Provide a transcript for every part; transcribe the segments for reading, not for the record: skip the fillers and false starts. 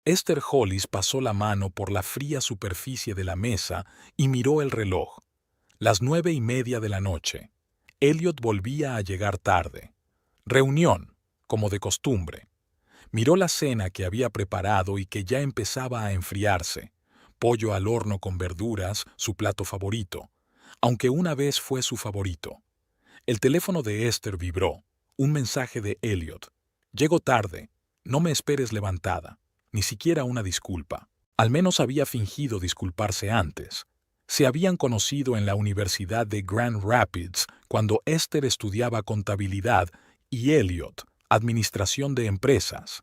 Esther Hollis pasó la mano por la fría superficie de la mesa y miró el reloj. Las 9:30 de la noche. Elliot volvía a llegar tarde. Reunión, como de costumbre. Miró la cena que había preparado y que ya empezaba a enfriarse. Pollo al horno con verduras, su plato favorito, aunque una vez fue su favorito. El teléfono de Esther vibró. Un mensaje de Elliot. Llego tarde. No me esperes levantada. Ni siquiera una disculpa. Al menos había fingido disculparse antes. Se habían conocido en la Universidad de Grand Rapids cuando Esther estudiaba contabilidad y Elliot, administración de empresas.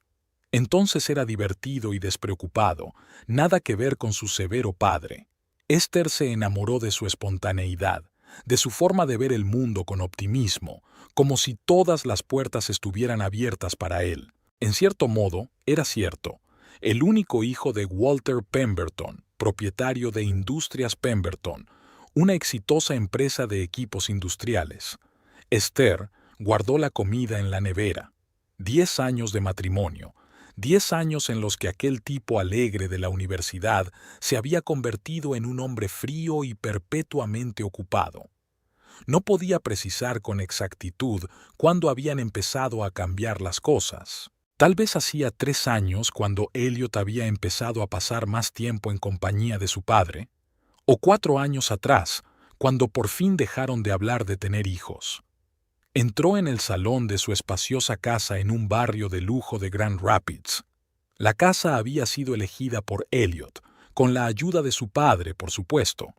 Entonces era divertido y despreocupado, nada que ver con su severo padre. Esther se enamoró de su espontaneidad, de su forma de ver el mundo con optimismo, como si todas las puertas estuvieran abiertas para él. En cierto modo, era cierto. El único hijo de Walter Pemberton, propietario de Industrias Pemberton, una exitosa empresa de equipos industriales. Esther guardó la comida en la nevera. 10 años de matrimonio, 10 años en los que aquel tipo alegre de la universidad se había convertido en un hombre frío y perpetuamente ocupado. No podía precisar con exactitud cuándo habían empezado a cambiar las cosas. Tal vez hacía 3 años cuando Elliot había empezado a pasar más tiempo en compañía de su padre, o 4 años atrás, cuando por fin dejaron de hablar de tener hijos. Entró en el salón de su espaciosa casa en un barrio de lujo de Grand Rapids. La casa había sido elegida por Elliot, con la ayuda de su padre, por supuesto.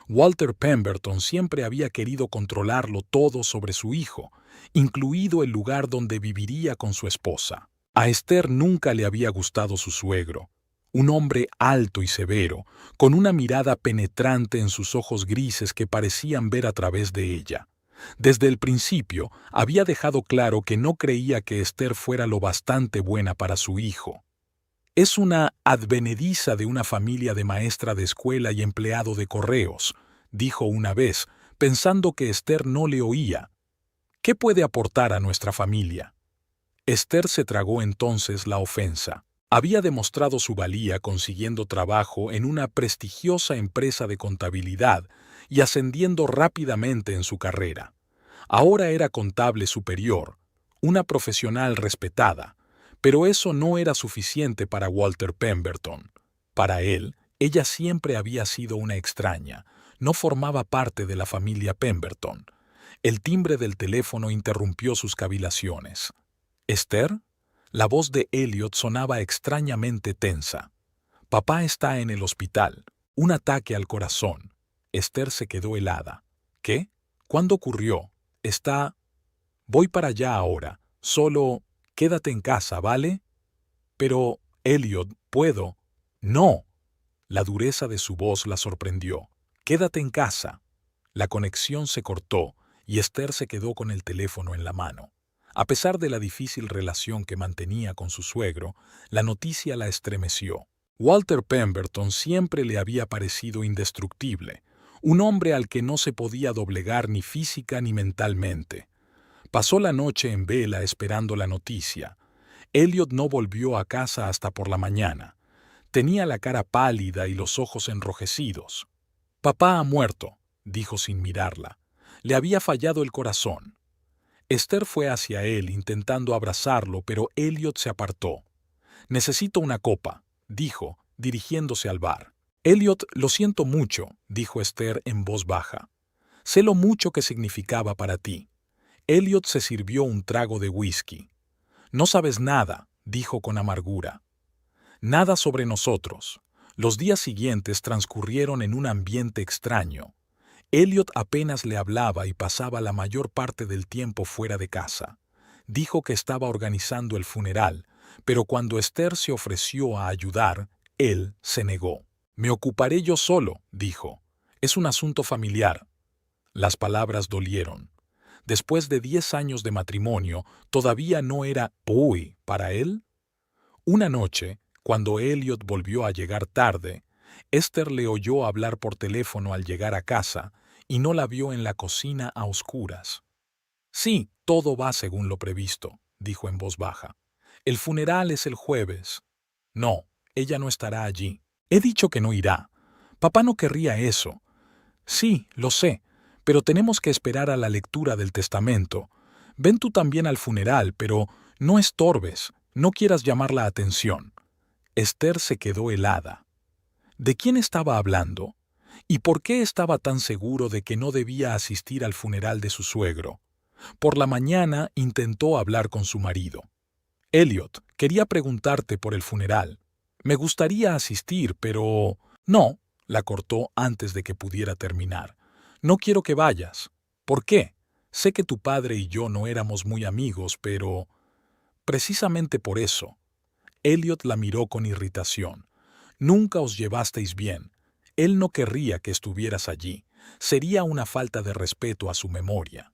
Walter Pemberton siempre había querido controlarlo todo sobre su hijo, incluido el lugar donde viviría con su esposa. A Esther nunca le había gustado su suegro, un hombre alto y severo, con una mirada penetrante en sus ojos grises que parecían ver a través de ella. Desde el principio había dejado claro que no creía que Esther fuera lo bastante buena para su hijo. Es una advenediza de una familia de maestra de escuela y empleado de correos, dijo una vez, pensando que Esther no le oía. ¿Qué puede aportar a nuestra familia? Esther se tragó entonces la ofensa. Había demostrado su valía consiguiendo trabajo en una prestigiosa empresa de contabilidad y ascendiendo rápidamente en su carrera. Ahora era contable superior, una profesional respetada, pero eso no era suficiente para Walter Pemberton. Para él, ella siempre había sido una extraña, no formaba parte de la familia Pemberton. El timbre del teléfono interrumpió sus cavilaciones. ¿Esther? La voz de Elliot sonaba extrañamente tensa. Papá está en el hospital. Un ataque al corazón. Esther se quedó helada. ¿Qué? ¿Cuándo ocurrió? Está... Voy para allá ahora. Solo... Quédate en casa, ¿vale? Pero, Elliot, ¿puedo? No. La dureza de su voz la sorprendió. Quédate en casa. La conexión se cortó y Esther se quedó con el teléfono en la mano. A pesar de la difícil relación que mantenía con su suegro, la noticia la estremeció. Walter Pemberton siempre le había parecido indestructible, un hombre al que no se podía doblegar ni física ni mentalmente. Pasó la noche en vela esperando la noticia. Elliot no volvió a casa hasta por la mañana. Tenía la cara pálida y los ojos enrojecidos. «Papá ha muerto», dijo sin mirarla. Le había fallado el corazón. Esther fue hacia él intentando abrazarlo, pero Elliot se apartó. «Necesito una copa», dijo, dirigiéndose al bar. «Elliot, lo siento mucho», dijo Esther en voz baja. «Sé lo mucho que significaba para ti». Elliot se sirvió un trago de whisky. «No sabes nada», dijo con amargura. «Nada sobre nosotros». Los días siguientes transcurrieron en un ambiente extraño. Elliot apenas le hablaba y pasaba la mayor parte del tiempo fuera de casa. Dijo que estaba organizando el funeral, pero cuando Esther se ofreció a ayudar, él se negó. «Me ocuparé yo solo», dijo. «Es un asunto familiar». Las palabras dolieron. Después de 10 años de matrimonio, todavía no era «uy» para él. Una noche, cuando Elliot volvió a llegar tarde, Esther le oyó hablar por teléfono al llegar a casa y no la vio en la cocina a oscuras. «Sí, todo va según lo previsto», dijo en voz baja. «El funeral es el jueves». «No, Ella no estará allí. He dicho que no irá. Papá no querría eso. Sí, lo sé, pero tenemos que esperar a la lectura del testamento. Ven tú también al funeral, pero no estorbes, no quieras llamar la atención. Esther se quedó helada. ¿De quién estaba hablando? ¿Y por qué estaba tan seguro de que no debía asistir al funeral de su suegro? Por la mañana intentó hablar con su marido. Elliot, quería preguntarte por el funeral. Me gustaría asistir, pero... No, la cortó antes de que pudiera terminar. No quiero que vayas. ¿Por qué? Sé que tu padre y yo no éramos muy amigos, pero... Precisamente por eso. Elliot la miró con irritación. Nunca os llevasteis bien. Él no querría que estuvieras allí. Sería una falta de respeto a su memoria.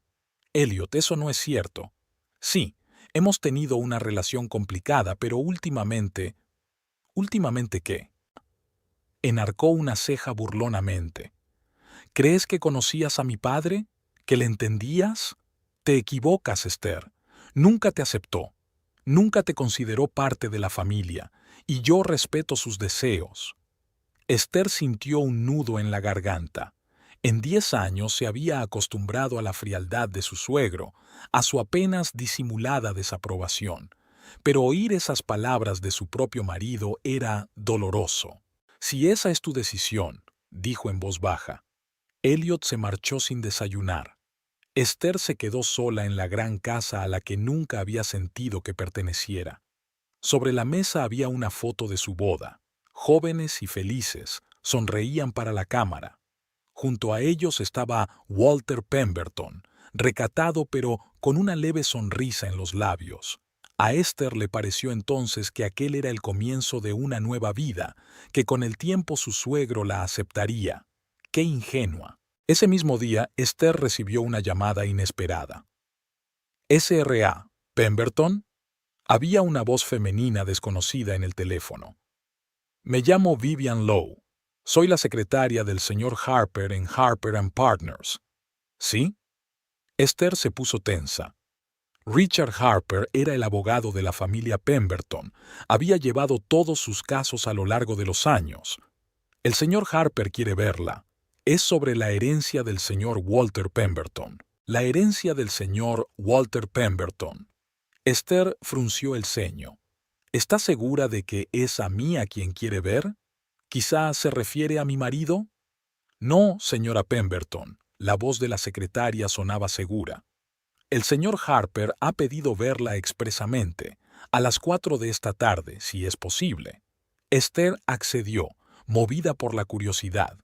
Elliot, eso no es cierto. Sí, hemos tenido una relación complicada, pero últimamente... ¿Últimamente qué? Enarcó una ceja burlonamente. ¿Crees que conocías a mi padre? ¿Que le entendías? Te equivocas, Esther. Nunca te aceptó. Nunca te consideró parte de la familia, y yo respeto sus deseos. Esther sintió un nudo en la garganta. En 10 años se había acostumbrado a la frialdad de su suegro, a su apenas disimulada desaprobación. Pero oír esas palabras de su propio marido era doloroso. Si esa es tu decisión, dijo en voz baja. Elliot se marchó sin desayunar. Esther se quedó sola en la gran casa a la que nunca había sentido que perteneciera. Sobre la mesa había una foto de su boda. Jóvenes y felices, sonreían para la cámara. Junto a ellos estaba Walter Pemberton, recatado pero con una leve sonrisa en los labios. A Esther le pareció entonces que aquel era el comienzo de una nueva vida, que con el tiempo su suegro la aceptaría. ¡Qué ingenua! Ese mismo día, Esther recibió una llamada inesperada. «¿S.R.A. Pemberton?» Había una voz femenina desconocida en el teléfono. «Me llamo Vivian Lowe. Soy la secretaria del señor Harper en Harper & Partners». ¿Sí? Esther se puso tensa. Richard Harper era el abogado de la familia Pemberton. Había llevado todos sus casos a lo largo de los años. «El señor Harper quiere verla. Es sobre la herencia del señor Walter Pemberton». La herencia del señor Walter Pemberton. Esther frunció el ceño. ¿Está segura de que es a mí a quien quiere ver? ¿Quizá se refiere a mi marido? No, señora Pemberton. La voz de la secretaria sonaba segura. El señor Harper ha pedido verla expresamente, a las 4 de esta tarde, si es posible. Esther accedió, movida por la curiosidad.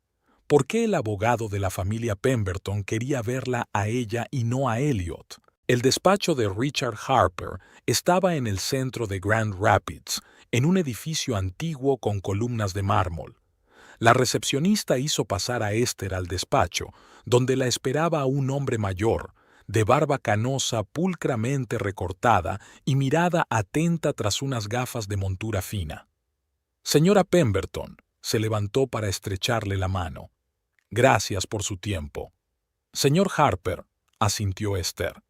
¿Por qué el abogado de la familia Pemberton quería verla a ella y no a Elliot? El despacho de Richard Harper estaba en el centro de Grand Rapids, en un edificio antiguo con columnas de mármol. La recepcionista hizo pasar a Esther al despacho, donde la esperaba un hombre mayor, de barba canosa pulcramente recortada y mirada atenta tras unas gafas de montura fina. «Señora Pemberton», se levantó para estrecharle la mano. «Gracias por su tiempo». «Señor Harper», asintió Esther.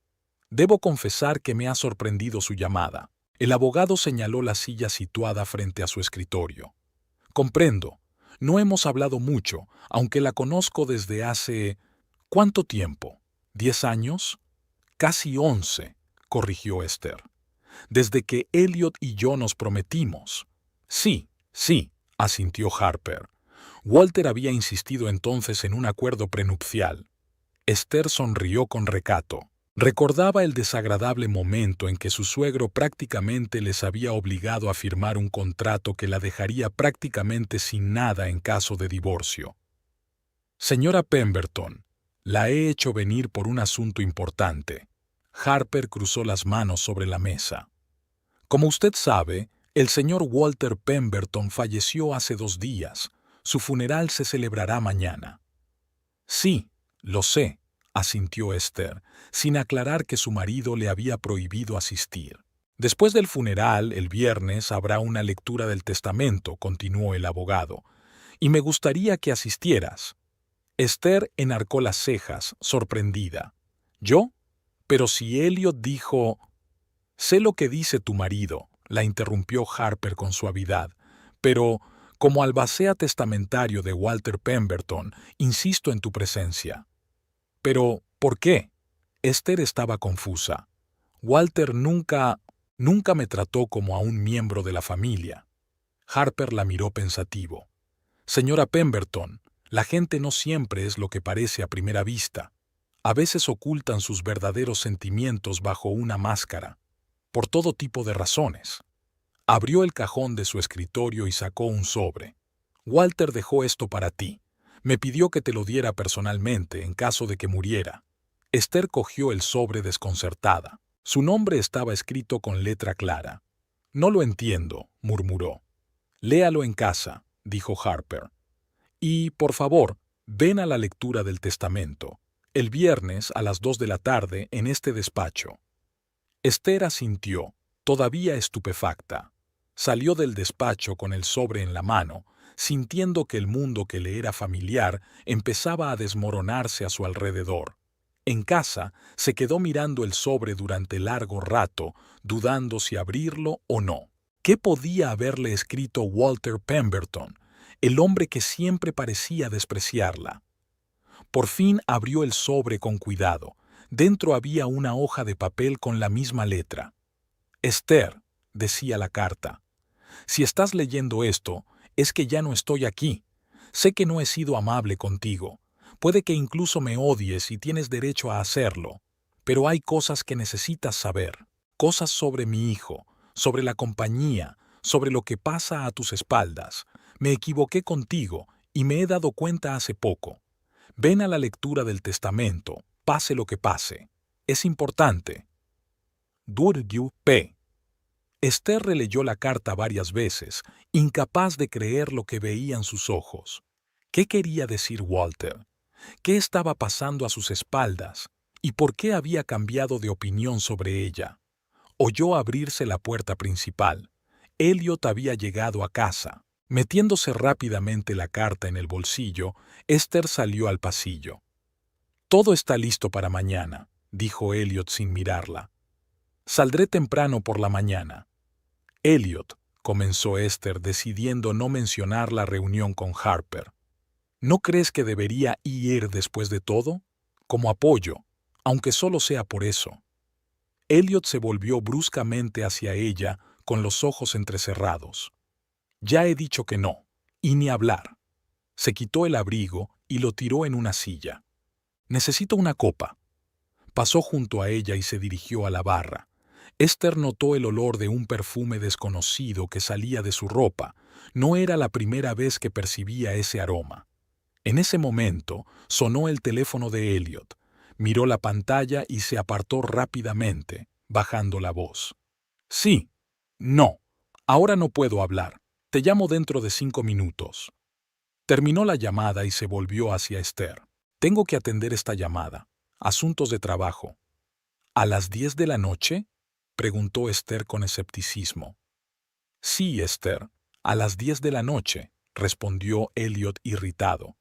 «Debo confesar que me ha sorprendido su llamada». El abogado señaló la silla situada frente a su escritorio. «Comprendo. No hemos hablado mucho, aunque la conozco desde hace... ¿Cuánto tiempo? ¿10 años? Casi 11, corrigió Esther. Desde que Elliot y yo nos prometimos. Sí, sí, asintió Harper. Walter había insistido entonces en un acuerdo prenupcial. Esther sonrió con recato. Recordaba el desagradable momento en que su suegro prácticamente les había obligado a firmar un contrato que la dejaría prácticamente sin nada en caso de divorcio. «Señora Pemberton, la he hecho venir por un asunto importante». Harper cruzó las manos sobre la mesa. «Como usted sabe, el señor Walter Pemberton falleció hace 2 días. Su funeral se celebrará mañana». «Sí, lo sé», asintió Esther, sin aclarar que su marido le había prohibido asistir. «Después del funeral, el viernes, habrá una lectura del testamento», continuó el abogado, «y me gustaría que asistieras». Esther enarcó las cejas, sorprendida. «¿Yo? Pero si Elliot dijo...» «Sé lo que dice tu marido», la interrumpió Harper con suavidad, Pero, como albacea testamentario de Walter Pemberton, insisto en tu presencia. Pero, ¿por qué? Esther estaba confusa. Walter nunca me trató como a un miembro de la familia. Harper la miró pensativo. Señora Pemberton, la gente no siempre es lo que parece a primera vista. A veces ocultan sus verdaderos sentimientos bajo una máscara, por todo tipo de razones. Abrió el cajón de su escritorio y sacó un sobre. Walter dejó esto para ti. Me pidió que te lo diera personalmente en caso de que muriera. Esther cogió el sobre desconcertada. Su nombre estaba escrito con letra clara. No lo entiendo, murmuró. Léalo en casa, dijo Harper. Y, por favor, ven a la lectura del testamento, el viernes a las 2 de la tarde en este despacho. Esther asintió, todavía estupefacta. Salió del despacho con el sobre en la mano, sintiendo que el mundo que le era familiar empezaba a desmoronarse a su alrededor. En casa, se quedó mirando el sobre durante largo rato, dudando si abrirlo o no. ¿Qué podía haberle escrito Walter Pemberton, el hombre que siempre parecía despreciarla? Por fin abrió el sobre con cuidado. Dentro había una hoja de papel con la misma letra. Esther, decía la carta, si estás leyendo esto, es que ya no estoy aquí. Sé que no he sido amable contigo. Puede que incluso me odies y tienes derecho a hacerlo. Pero hay cosas que necesitas saber. Cosas sobre mi hijo, sobre la compañía, sobre lo que pasa a tus espaldas. Me equivoqué contigo y me he dado cuenta hace poco. Ven a la lectura del testamento, pase lo que pase. Es importante. Duryu P. Esther releyó la carta varias veces, incapaz de creer lo que veían sus ojos. ¿Qué quería decir Walter? ¿Qué estaba pasando a sus espaldas? ¿Y por qué había cambiado de opinión sobre ella? Oyó abrirse la puerta principal. Elliot había llegado a casa. Metiéndose rápidamente la carta en el bolsillo, Esther salió al pasillo. «Todo está listo para mañana», dijo Elliot sin mirarla. «Saldré temprano por la mañana». «Elliot», comenzó Esther decidiendo no mencionar la reunión con Harper. «¿No crees que debería ir después de todo? Como apoyo, aunque solo sea por eso». Elliot se volvió bruscamente hacia ella con los ojos entrecerrados. «Ya he dicho que no, y ni hablar». Se quitó el abrigo y lo tiró en una silla. «Necesito una copa». Pasó junto a ella y se dirigió a la barra. Esther notó el olor de un perfume desconocido que salía de su ropa. No era la primera vez que percibía ese aroma. En ese momento sonó el teléfono de Elliot. Miró la pantalla y se apartó rápidamente, bajando la voz. «Sí. No. Ahora no puedo hablar. Te llamo dentro de 5 minutos». Terminó la llamada y se volvió hacia Esther. «Tengo que atender esta llamada. Asuntos de trabajo». «¿A las 10 de la noche?» preguntó Esther con escepticismo. «Sí, Esther, a las 10 de la noche», respondió Elliot irritado.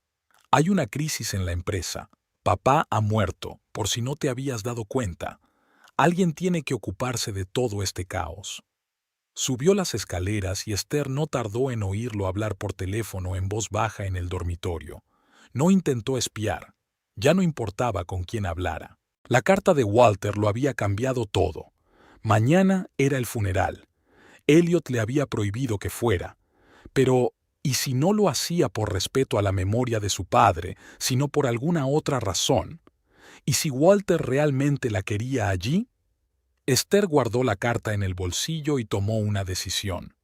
«Hay una crisis en la empresa. Papá ha muerto, por si no te habías dado cuenta. Alguien tiene que ocuparse de todo este caos». Subió las escaleras y Esther no tardó en oírlo hablar por teléfono en voz baja en el dormitorio. No intentó espiar. Ya no importaba con quién hablara. La carta de Walter lo había cambiado todo. Mañana era el funeral. Elliot le había prohibido que fuera. Pero, ¿y si no lo hacía por respeto a la memoria de su padre, sino por alguna otra razón? ¿Y si Walter realmente la quería allí? Esther guardó la carta en el bolsillo y tomó una decisión.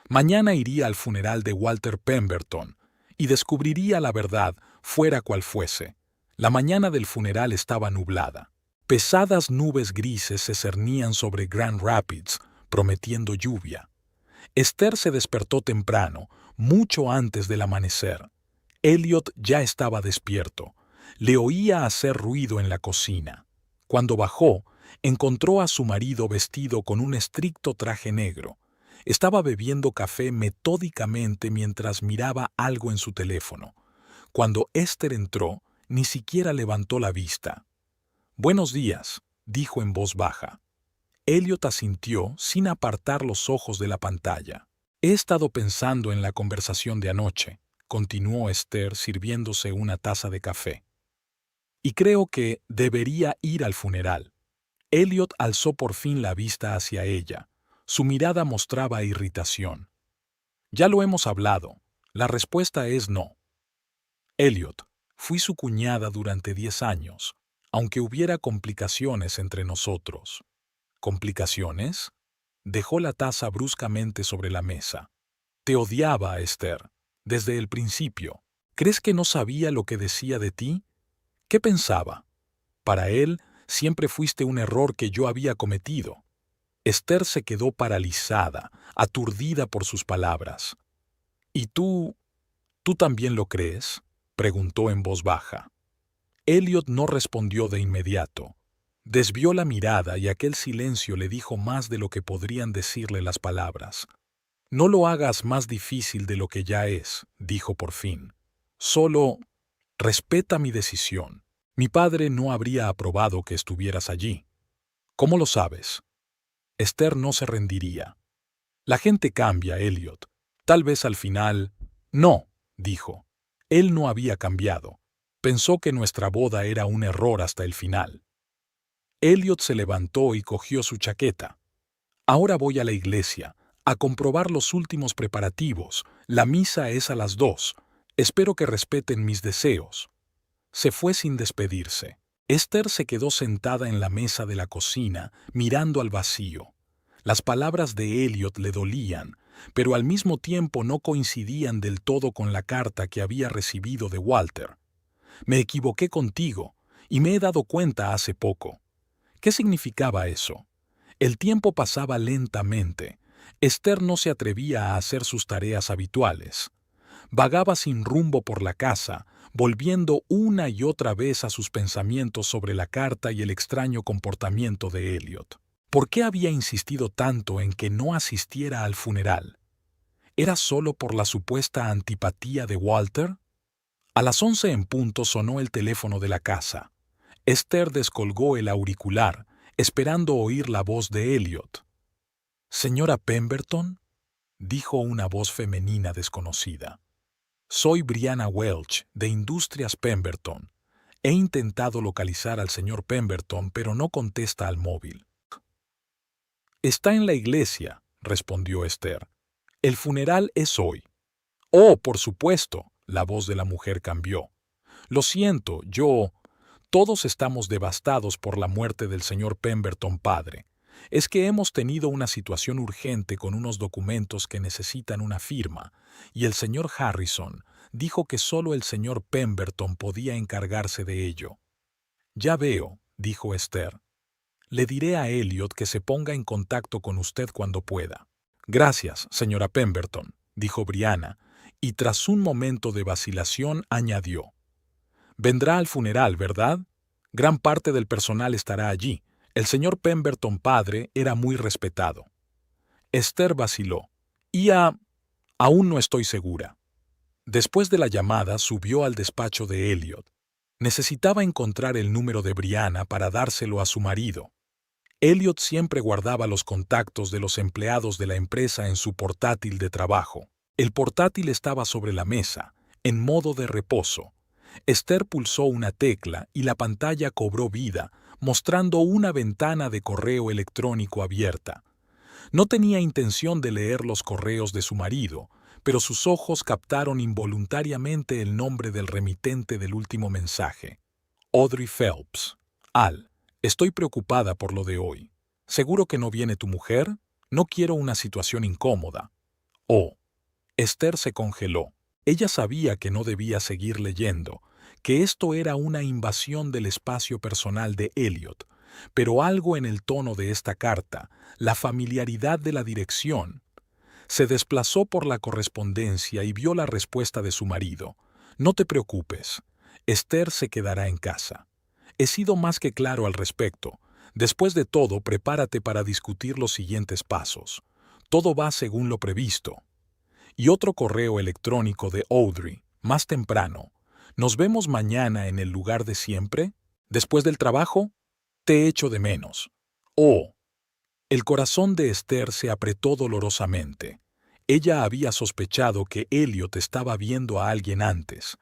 Mañana iría al funeral de Walter Pemberton y descubriría la verdad, fuera cual fuese. La mañana del funeral estaba nublada. Pesadas nubes grises se cernían sobre Grand Rapids, prometiendo lluvia. Esther se despertó temprano, mucho antes del amanecer. Elliot ya estaba despierto. Le oía hacer ruido en la cocina. Cuando bajó, encontró a su marido vestido con un estricto traje negro. Estaba bebiendo café metódicamente mientras miraba algo en su teléfono. Cuando Esther entró, ni siquiera levantó la vista. «Buenos días», dijo en voz baja. Elliot asintió sin apartar los ojos de la pantalla. He estado pensando en la conversación de anoche, continuó Esther sirviéndose una taza de café. Y creo que debería ir al funeral. Elliot alzó por fin la vista hacia ella. Su mirada mostraba irritación. Ya lo hemos hablado. La respuesta es no. Elliot, fui su cuñada durante 10 años, aunque hubiera complicaciones entre nosotros. ¿Complicaciones? Dejó la taza bruscamente sobre la mesa. Te odiaba, Esther, desde el principio. ¿Crees que no sabía lo que decía de ti? ¿Qué pensaba? Para él, siempre fuiste un error que yo había cometido. Esther se quedó paralizada, aturdida por sus palabras. ¿Y tú también lo crees?, preguntó en voz baja. Elliot no respondió de inmediato. Desvió la mirada y aquel silencio le dijo más de lo que podrían decirle las palabras. No lo hagas más difícil de lo que ya es, dijo por fin. Solo respeta mi decisión. Mi padre no habría aprobado que estuvieras allí. ¿Cómo lo sabes? Esther no se rendiría. La gente cambia, Elliot. Tal vez al final... No, dijo. Él no había cambiado. Pensó que nuestra boda era un error hasta el final. Elliot se levantó y cogió su chaqueta. Ahora voy a la iglesia, a comprobar los últimos preparativos. La misa es a las 2. Espero que respeten mis deseos. Se fue sin despedirse. Esther se quedó sentada en la mesa de la cocina, mirando al vacío. Las palabras de Elliot le dolían, pero al mismo tiempo no coincidían del todo con la carta que había recibido de Walter. Me equivoqué contigo, y me he dado cuenta hace poco. ¿Qué significaba eso? El tiempo pasaba lentamente. Esther no se atrevía a hacer sus tareas habituales. Vagaba sin rumbo por la casa, volviendo una y otra vez a sus pensamientos sobre la carta y el extraño comportamiento de Elliot. ¿Por qué había insistido tanto en que no asistiera al funeral? ¿Era solo por la supuesta antipatía de Walter? A las 11 en punto sonó el teléfono de la casa. Esther descolgó el auricular, esperando oír la voz de Elliot. «¿Señora Pemberton?», dijo una voz femenina desconocida. «Soy Brianna Welch, de Industrias Pemberton. He intentado localizar al señor Pemberton, pero no contesta al móvil». «Está en la iglesia», respondió Esther. «El funeral es hoy». «Oh, por supuesto», la voz de la mujer cambió. «Lo siento, todos estamos devastados por la muerte del señor Pemberton padre. Es que hemos tenido una situación urgente con unos documentos que necesitan una firma, y el señor Harrison dijo que solo el señor Pemberton podía encargarse de ello». «Ya veo», dijo Esther. «Le diré a Elliot que se ponga en contacto con usted cuando pueda». «Gracias, señora Pemberton», dijo Brianna, y tras un momento de vacilación añadió. «Vendrá al funeral, ¿verdad? Gran parte del personal estará allí. El señor Pemberton padre era muy respetado». Esther vaciló. Aún no estoy segura». Después de la llamada subió al despacho de Elliot. Necesitaba encontrar el número de Brianna para dárselo a su marido. Elliot siempre guardaba los contactos de los empleados de la empresa en su portátil de trabajo. El portátil estaba sobre la mesa, en modo de reposo. Esther pulsó una tecla y la pantalla cobró vida, mostrando una ventana de correo electrónico abierta. No tenía intención de leer los correos de su marido, pero sus ojos captaron involuntariamente el nombre del remitente del último mensaje. Audrey Phelps. Al. Estoy preocupada por lo de hoy. ¿Seguro que no viene tu mujer? No quiero una situación incómoda. Oh. Esther se congeló. Ella sabía que no debía seguir leyendo, que esto era una invasión del espacio personal de Elliot, pero algo en el tono de esta carta, la familiaridad de la dirección. Se desplazó por la correspondencia y vio la respuesta de su marido. «No te preocupes. Esther se quedará en casa. He sido más que claro al respecto. Después de todo, prepárate para discutir los siguientes pasos. Todo va según lo previsto». Y otro correo electrónico de Audrey, más temprano. «¿Nos vemos mañana en el lugar de siempre? ¿Después del trabajo? Te echo de menos». Oh. El corazón de Esther se apretó dolorosamente. Ella había sospechado que Elliot estaba viendo a alguien antes.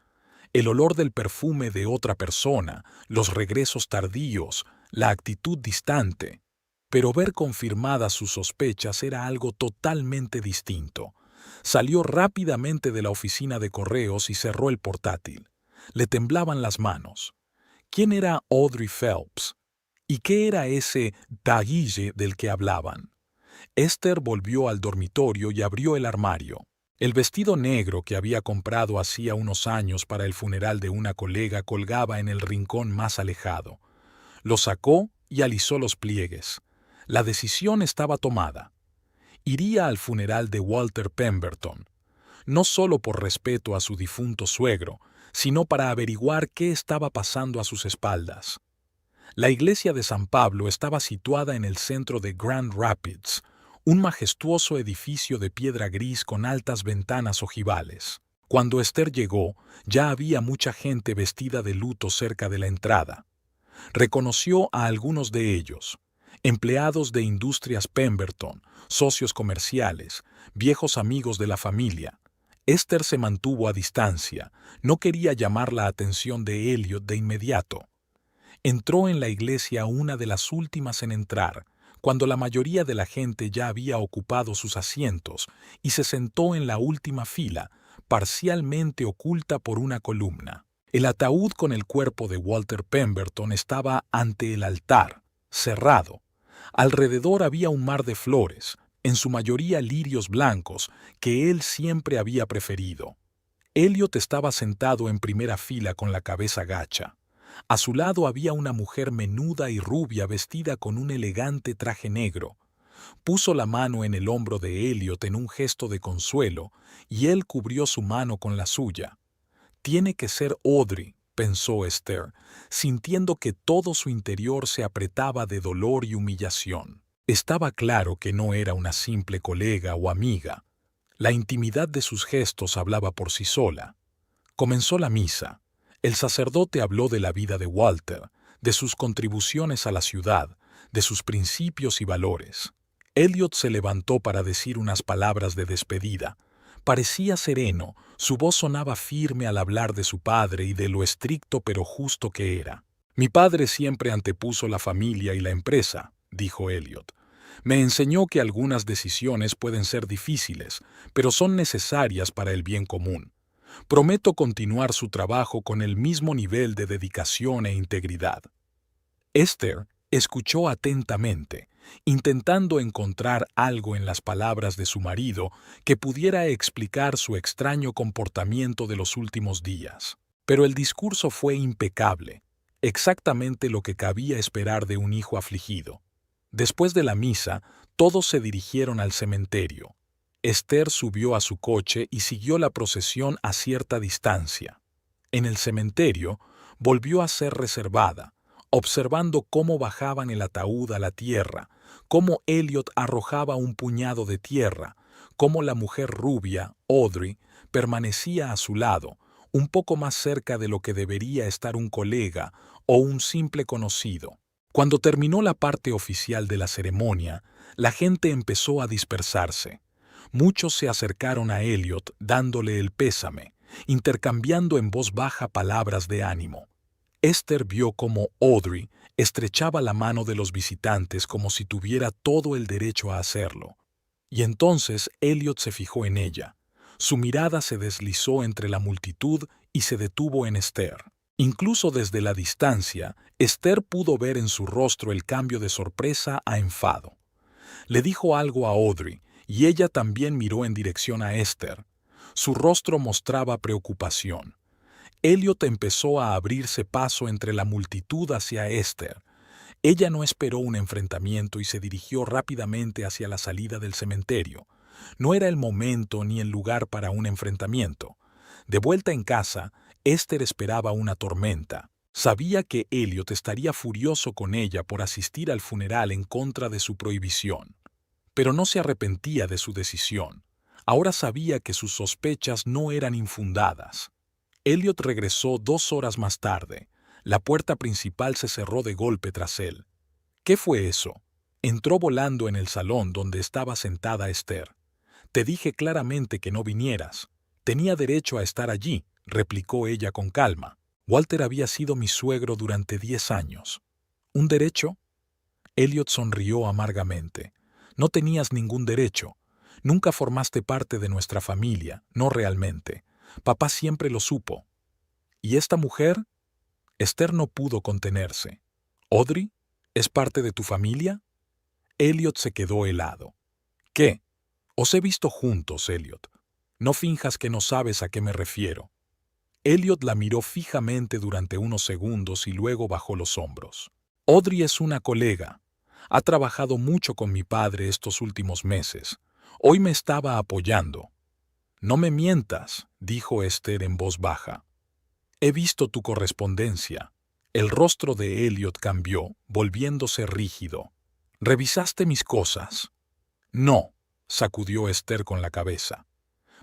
El olor del perfume de otra persona, los regresos tardíos, la actitud distante. Pero ver confirmadas sus sospechas era algo totalmente distinto. Salió rápidamente de la oficina de correos y cerró el portátil. Le temblaban las manos. ¿Quién era Audrey Phelps? ¿Y qué era ese taguille del que hablaban? Esther volvió al dormitorio y abrió el armario. El vestido negro que había comprado hacía unos años para el funeral de una colega colgaba en el rincón más alejado. Lo sacó y alisó los pliegues. La decisión estaba tomada. Iría al funeral de Walter Pemberton, no solo por respeto a su difunto suegro, sino para averiguar qué estaba pasando a sus espaldas. La iglesia de San Pablo estaba situada en el centro de Grand Rapids, un majestuoso edificio de piedra gris con altas ventanas ojivales. Cuando Esther llegó, ya había mucha gente vestida de luto cerca de la entrada. Reconoció a algunos de ellos, empleados de Industrias Pemberton, socios comerciales, viejos amigos de la familia. Esther se mantuvo a distancia, no quería llamar la atención de Elliot de inmediato. Entró en la iglesia una de las últimas en entrar, cuando la mayoría de la gente ya había ocupado sus asientos, y se sentó en la última fila, parcialmente oculta por una columna. El ataúd con el cuerpo de Walter Pemberton estaba ante el altar, cerrado. Alrededor había un mar de flores, en su mayoría lirios blancos, que él siempre había preferido. Elliot estaba sentado en primera fila con la cabeza gacha. A su lado había una mujer menuda y rubia vestida con un elegante traje negro. Puso la mano en el hombro de Elliot en un gesto de consuelo, y él cubrió su mano con la suya. Tiene que ser Audrey, pensó Esther, sintiendo que todo su interior se apretaba de dolor y humillación. Estaba claro que no era una simple colega o amiga. La intimidad de sus gestos hablaba por sí sola. Comenzó la misa. El sacerdote habló de la vida de Walter, de sus contribuciones a la ciudad, de sus principios y valores. Elliot se levantó para decir unas palabras de despedida. Parecía sereno, su voz sonaba firme al hablar de su padre y de lo estricto pero justo que era. «Mi padre siempre antepuso la familia y la empresa», dijo Elliot. «Me enseñó que algunas decisiones pueden ser difíciles, pero son necesarias para el bien común. Prometo continuar su trabajo con el mismo nivel de dedicación e integridad». Esther escuchó atentamente, intentando encontrar algo en las palabras de su marido que pudiera explicar su extraño comportamiento de los últimos días. Pero el discurso fue impecable, exactamente lo que cabía esperar de un hijo afligido. Después de la misa, todos se dirigieron al cementerio. Esther subió a su coche y siguió la procesión a cierta distancia. En el cementerio, volvió a ser reservada, observando cómo bajaban el ataúd a la tierra, cómo Elliot arrojaba un puñado de tierra, cómo la mujer rubia, Audrey, permanecía a su lado, un poco más cerca de lo que debería estar un colega o un simple conocido. Cuando terminó la parte oficial de la ceremonia, la gente empezó a dispersarse. Muchos se acercaron a Elliot dándole el pésame, intercambiando en voz baja palabras de ánimo. Esther vio cómo Audrey estrechaba la mano de los visitantes como si tuviera todo el derecho a hacerlo. Y entonces Elliot se fijó en ella. Su mirada se deslizó entre la multitud y se detuvo en Esther. Incluso desde la distancia, Esther pudo ver en su rostro el cambio de sorpresa a enfado. Le dijo algo a Audrey, y ella también miró en dirección a Esther. Su rostro mostraba preocupación. Elliot empezó a abrirse paso entre la multitud hacia Esther. Ella no esperó un enfrentamiento y se dirigió rápidamente hacia la salida del cementerio. No era el momento ni el lugar para un enfrentamiento. De vuelta en casa, Esther esperaba una tormenta. Sabía que Elliot estaría furioso con ella por asistir al funeral en contra de su prohibición. Pero no se arrepentía de su decisión. Ahora sabía que sus sospechas no eran infundadas. Elliot regresó 2 horas más tarde. La puerta principal se cerró de golpe tras él. ¿Qué fue eso? Entró volando en el salón donde estaba sentada Esther. Te dije claramente que no vinieras. Tenía derecho a estar allí, replicó ella con calma. Walter había sido mi suegro durante 10 años. ¿Un derecho? Elliot sonrió amargamente. No tenías ningún derecho. Nunca formaste parte de nuestra familia, no realmente. Papá siempre lo supo. ¿Y esta mujer? Esther no pudo contenerse. ¿Audrey? ¿Es parte de tu familia? Elliot se quedó helado. ¿Qué? Os he visto juntos, Elliot. No finjas que no sabes a qué me refiero. Elliot la miró fijamente durante unos segundos y luego bajó los hombros. Audrey es una colega. Ha trabajado mucho con mi padre estos últimos meses. Hoy me estaba apoyando. No me mientas, dijo Esther en voz baja. He visto tu correspondencia. El rostro de Elliot cambió, volviéndose rígido. ¿Revisaste mis cosas? No, sacudió Esther con la cabeza.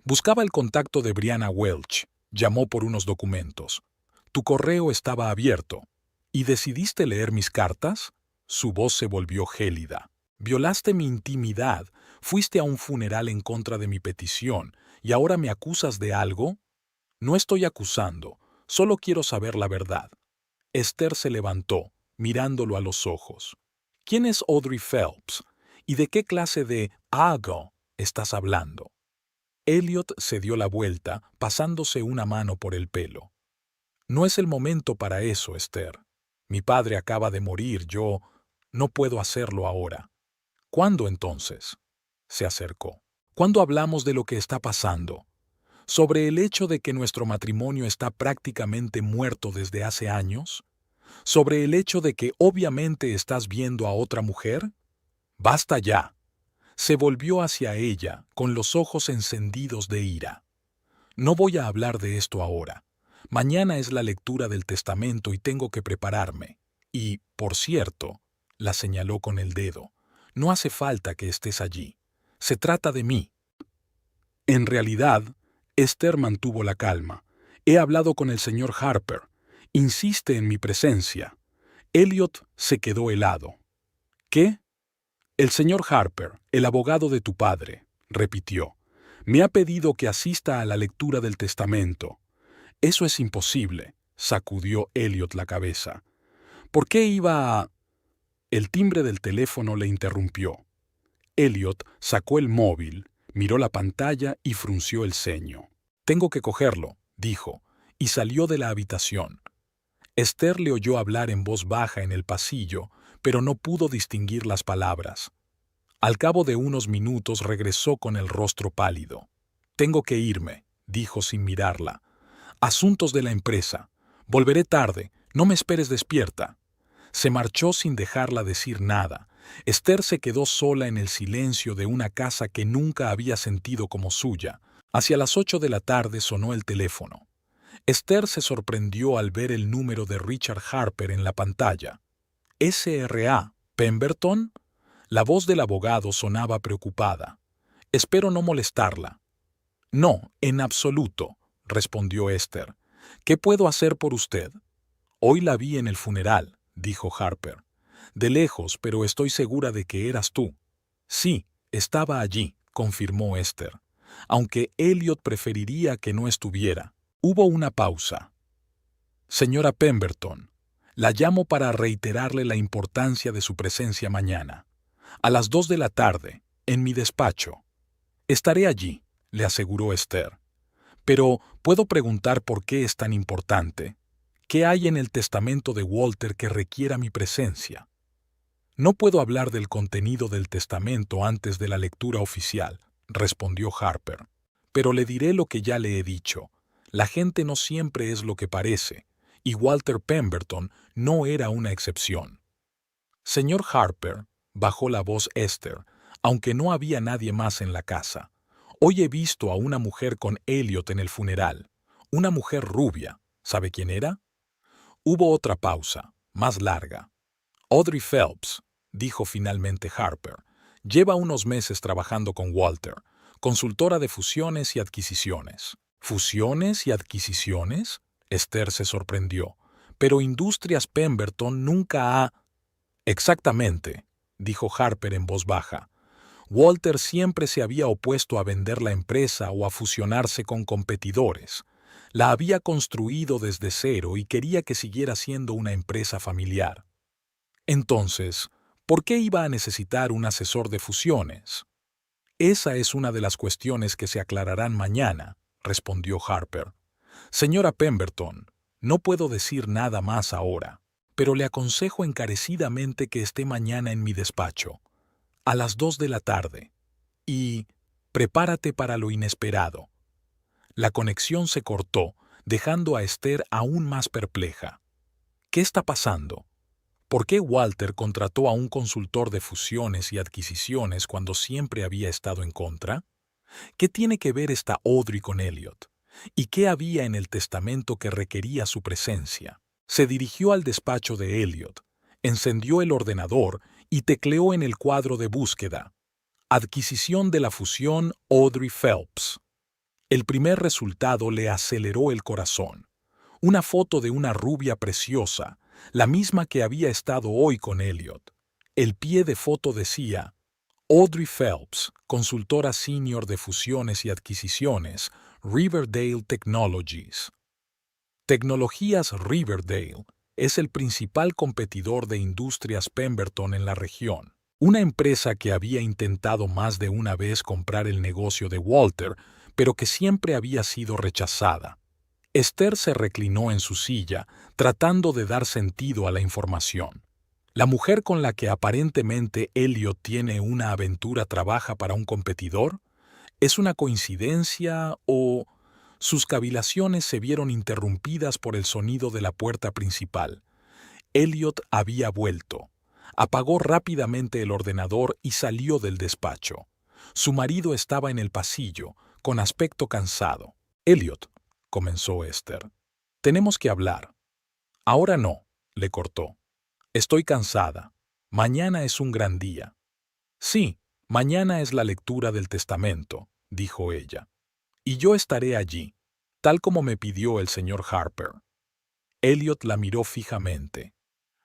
Buscaba el contacto de Brianna Welch. Llamó por unos documentos. Tu correo estaba abierto. ¿Y decidiste leer mis cartas? Su voz se volvió gélida. Violaste mi intimidad, fuiste a un funeral en contra de mi petición, ¿y ahora me acusas de algo? No estoy acusando, solo quiero saber la verdad. Esther se levantó, mirándolo a los ojos. ¿Quién es Audrey Phelps? ¿Y de qué clase de algo estás hablando? Elliot se dio la vuelta, pasándose una mano por el pelo. No es el momento para eso, Esther. Mi padre acaba de morir, yo no puedo hacerlo ahora. ¿Cuándo entonces? Se acercó. ¿Cuándo hablamos de lo que está pasando? ¿Sobre el hecho de que nuestro matrimonio está prácticamente muerto desde hace años? ¿Sobre el hecho de que obviamente estás viendo a otra mujer? ¡Basta ya! Se volvió hacia ella, con los ojos encendidos de ira. No voy a hablar de esto ahora. Mañana es la lectura del testamento y tengo que prepararme. Y, por cierto, la señaló con el dedo, no hace falta que estés allí. Se trata de mí. En realidad, Esther mantuvo la calma. He hablado con el señor Harper. Insiste en mi presencia. Elliot se quedó helado. ¿Qué? El señor Harper, el abogado de tu padre, repitió. Me ha pedido que asista a la lectura del testamento. Eso es imposible, sacudió Elliot la cabeza. ¿Por qué iba a...? El timbre del teléfono le interrumpió. Elliot sacó el móvil, miró la pantalla y frunció el ceño. Tengo que cogerlo, dijo, y salió de la habitación. Esther le oyó hablar en voz baja en el pasillo, pero no pudo distinguir las palabras. Al cabo de unos minutos regresó con el rostro pálido. Tengo que irme, dijo sin mirarla. Asuntos de la empresa. Volveré tarde, no me esperes despierta. Se marchó sin dejarla decir nada. Esther se quedó sola en el silencio de una casa que nunca había sentido como suya. Hacia las 8 de la tarde sonó el teléfono. Esther se sorprendió al ver el número de Richard Harper en la pantalla. ¿S.R.A. Pemberton? La voz del abogado sonaba preocupada. Espero no molestarla. No, en absoluto, respondió Esther. ¿Qué puedo hacer por usted? Hoy la vi en el funeral, dijo Harper. De lejos, pero estoy segura de que eras tú. Sí, estaba allí, confirmó Esther, aunque Elliot preferiría que no estuviera. Hubo una pausa. Señora Pemberton, la llamo para reiterarle la importancia de su presencia mañana. A las 2 de la tarde, en mi despacho. Estaré allí, le aseguró Esther. Pero, ¿puedo preguntar por qué es tan importante? ¿Qué hay en el testamento de Walter que requiera mi presencia? No puedo hablar del contenido del testamento antes de la lectura oficial, respondió Harper. Pero le diré lo que ya le he dicho. La gente no siempre es lo que parece, y Walter Pemberton no era una excepción. Señor Harper, bajó la voz Esther, aunque no había nadie más en la casa. Hoy he visto a una mujer con Elliot en el funeral. Una mujer rubia. ¿Sabe quién era? Hubo otra pausa, más larga. Audrey Phelps, dijo finalmente Harper, lleva unos meses trabajando con Walter, consultora de fusiones y adquisiciones. ¿Fusiones y adquisiciones? Esther se sorprendió. Pero Industrias Pemberton nunca ha... Exactamente, dijo Harper en voz baja. Walter siempre se había opuesto a vender la empresa o a fusionarse con competidores. La había construido desde cero y quería que siguiera siendo una empresa familiar. Entonces, ¿por qué iba a necesitar un asesor de fusiones? Esa es una de las cuestiones que se aclararán mañana, respondió Harper. Señora Pemberton, no puedo decir nada más ahora, pero le aconsejo encarecidamente que esté mañana en mi despacho, a las 2 de la tarde, y prepárate para lo inesperado. La conexión se cortó, dejando a Esther aún más perpleja. ¿Qué está pasando? ¿Por qué Walter contrató a un consultor de fusiones y adquisiciones cuando siempre había estado en contra? ¿Qué tiene que ver esta Audrey con Elliot? ¿Y qué había en el testamento que requería su presencia? Se dirigió al despacho de Elliot, encendió el ordenador y tecleó en el cuadro de búsqueda: adquisición de la fusión Audrey Phelps. El primer resultado le aceleró el corazón. Una foto de una rubia preciosa, la misma que había estado hoy con Elliot. El pie de foto decía: Audrey Phelps, consultora senior de fusiones y adquisiciones, Riverdale Technologies. Tecnologías Riverdale es el principal competidor de Industrias Pemberton en la región. Una empresa que había intentado más de una vez comprar el negocio de Walter, pero que siempre había sido rechazada. Esther se reclinó en su silla, tratando de dar sentido a la información. ¿La mujer con la que aparentemente Elliot tiene una aventura trabaja para un competidor? ¿Es una coincidencia o...? Sus cavilaciones se vieron interrumpidas por el sonido de la puerta principal. Elliot había vuelto. Apagó rápidamente el ordenador y salió del despacho. Su marido estaba en el pasillo, con aspecto cansado. «Elliot», comenzó Esther, «tenemos que hablar». «Ahora no», le cortó. «Estoy cansada. Mañana es un gran día». «Sí, mañana es la lectura del testamento», dijo ella. «Y yo estaré allí, tal como me pidió el señor Harper». Elliot la miró fijamente.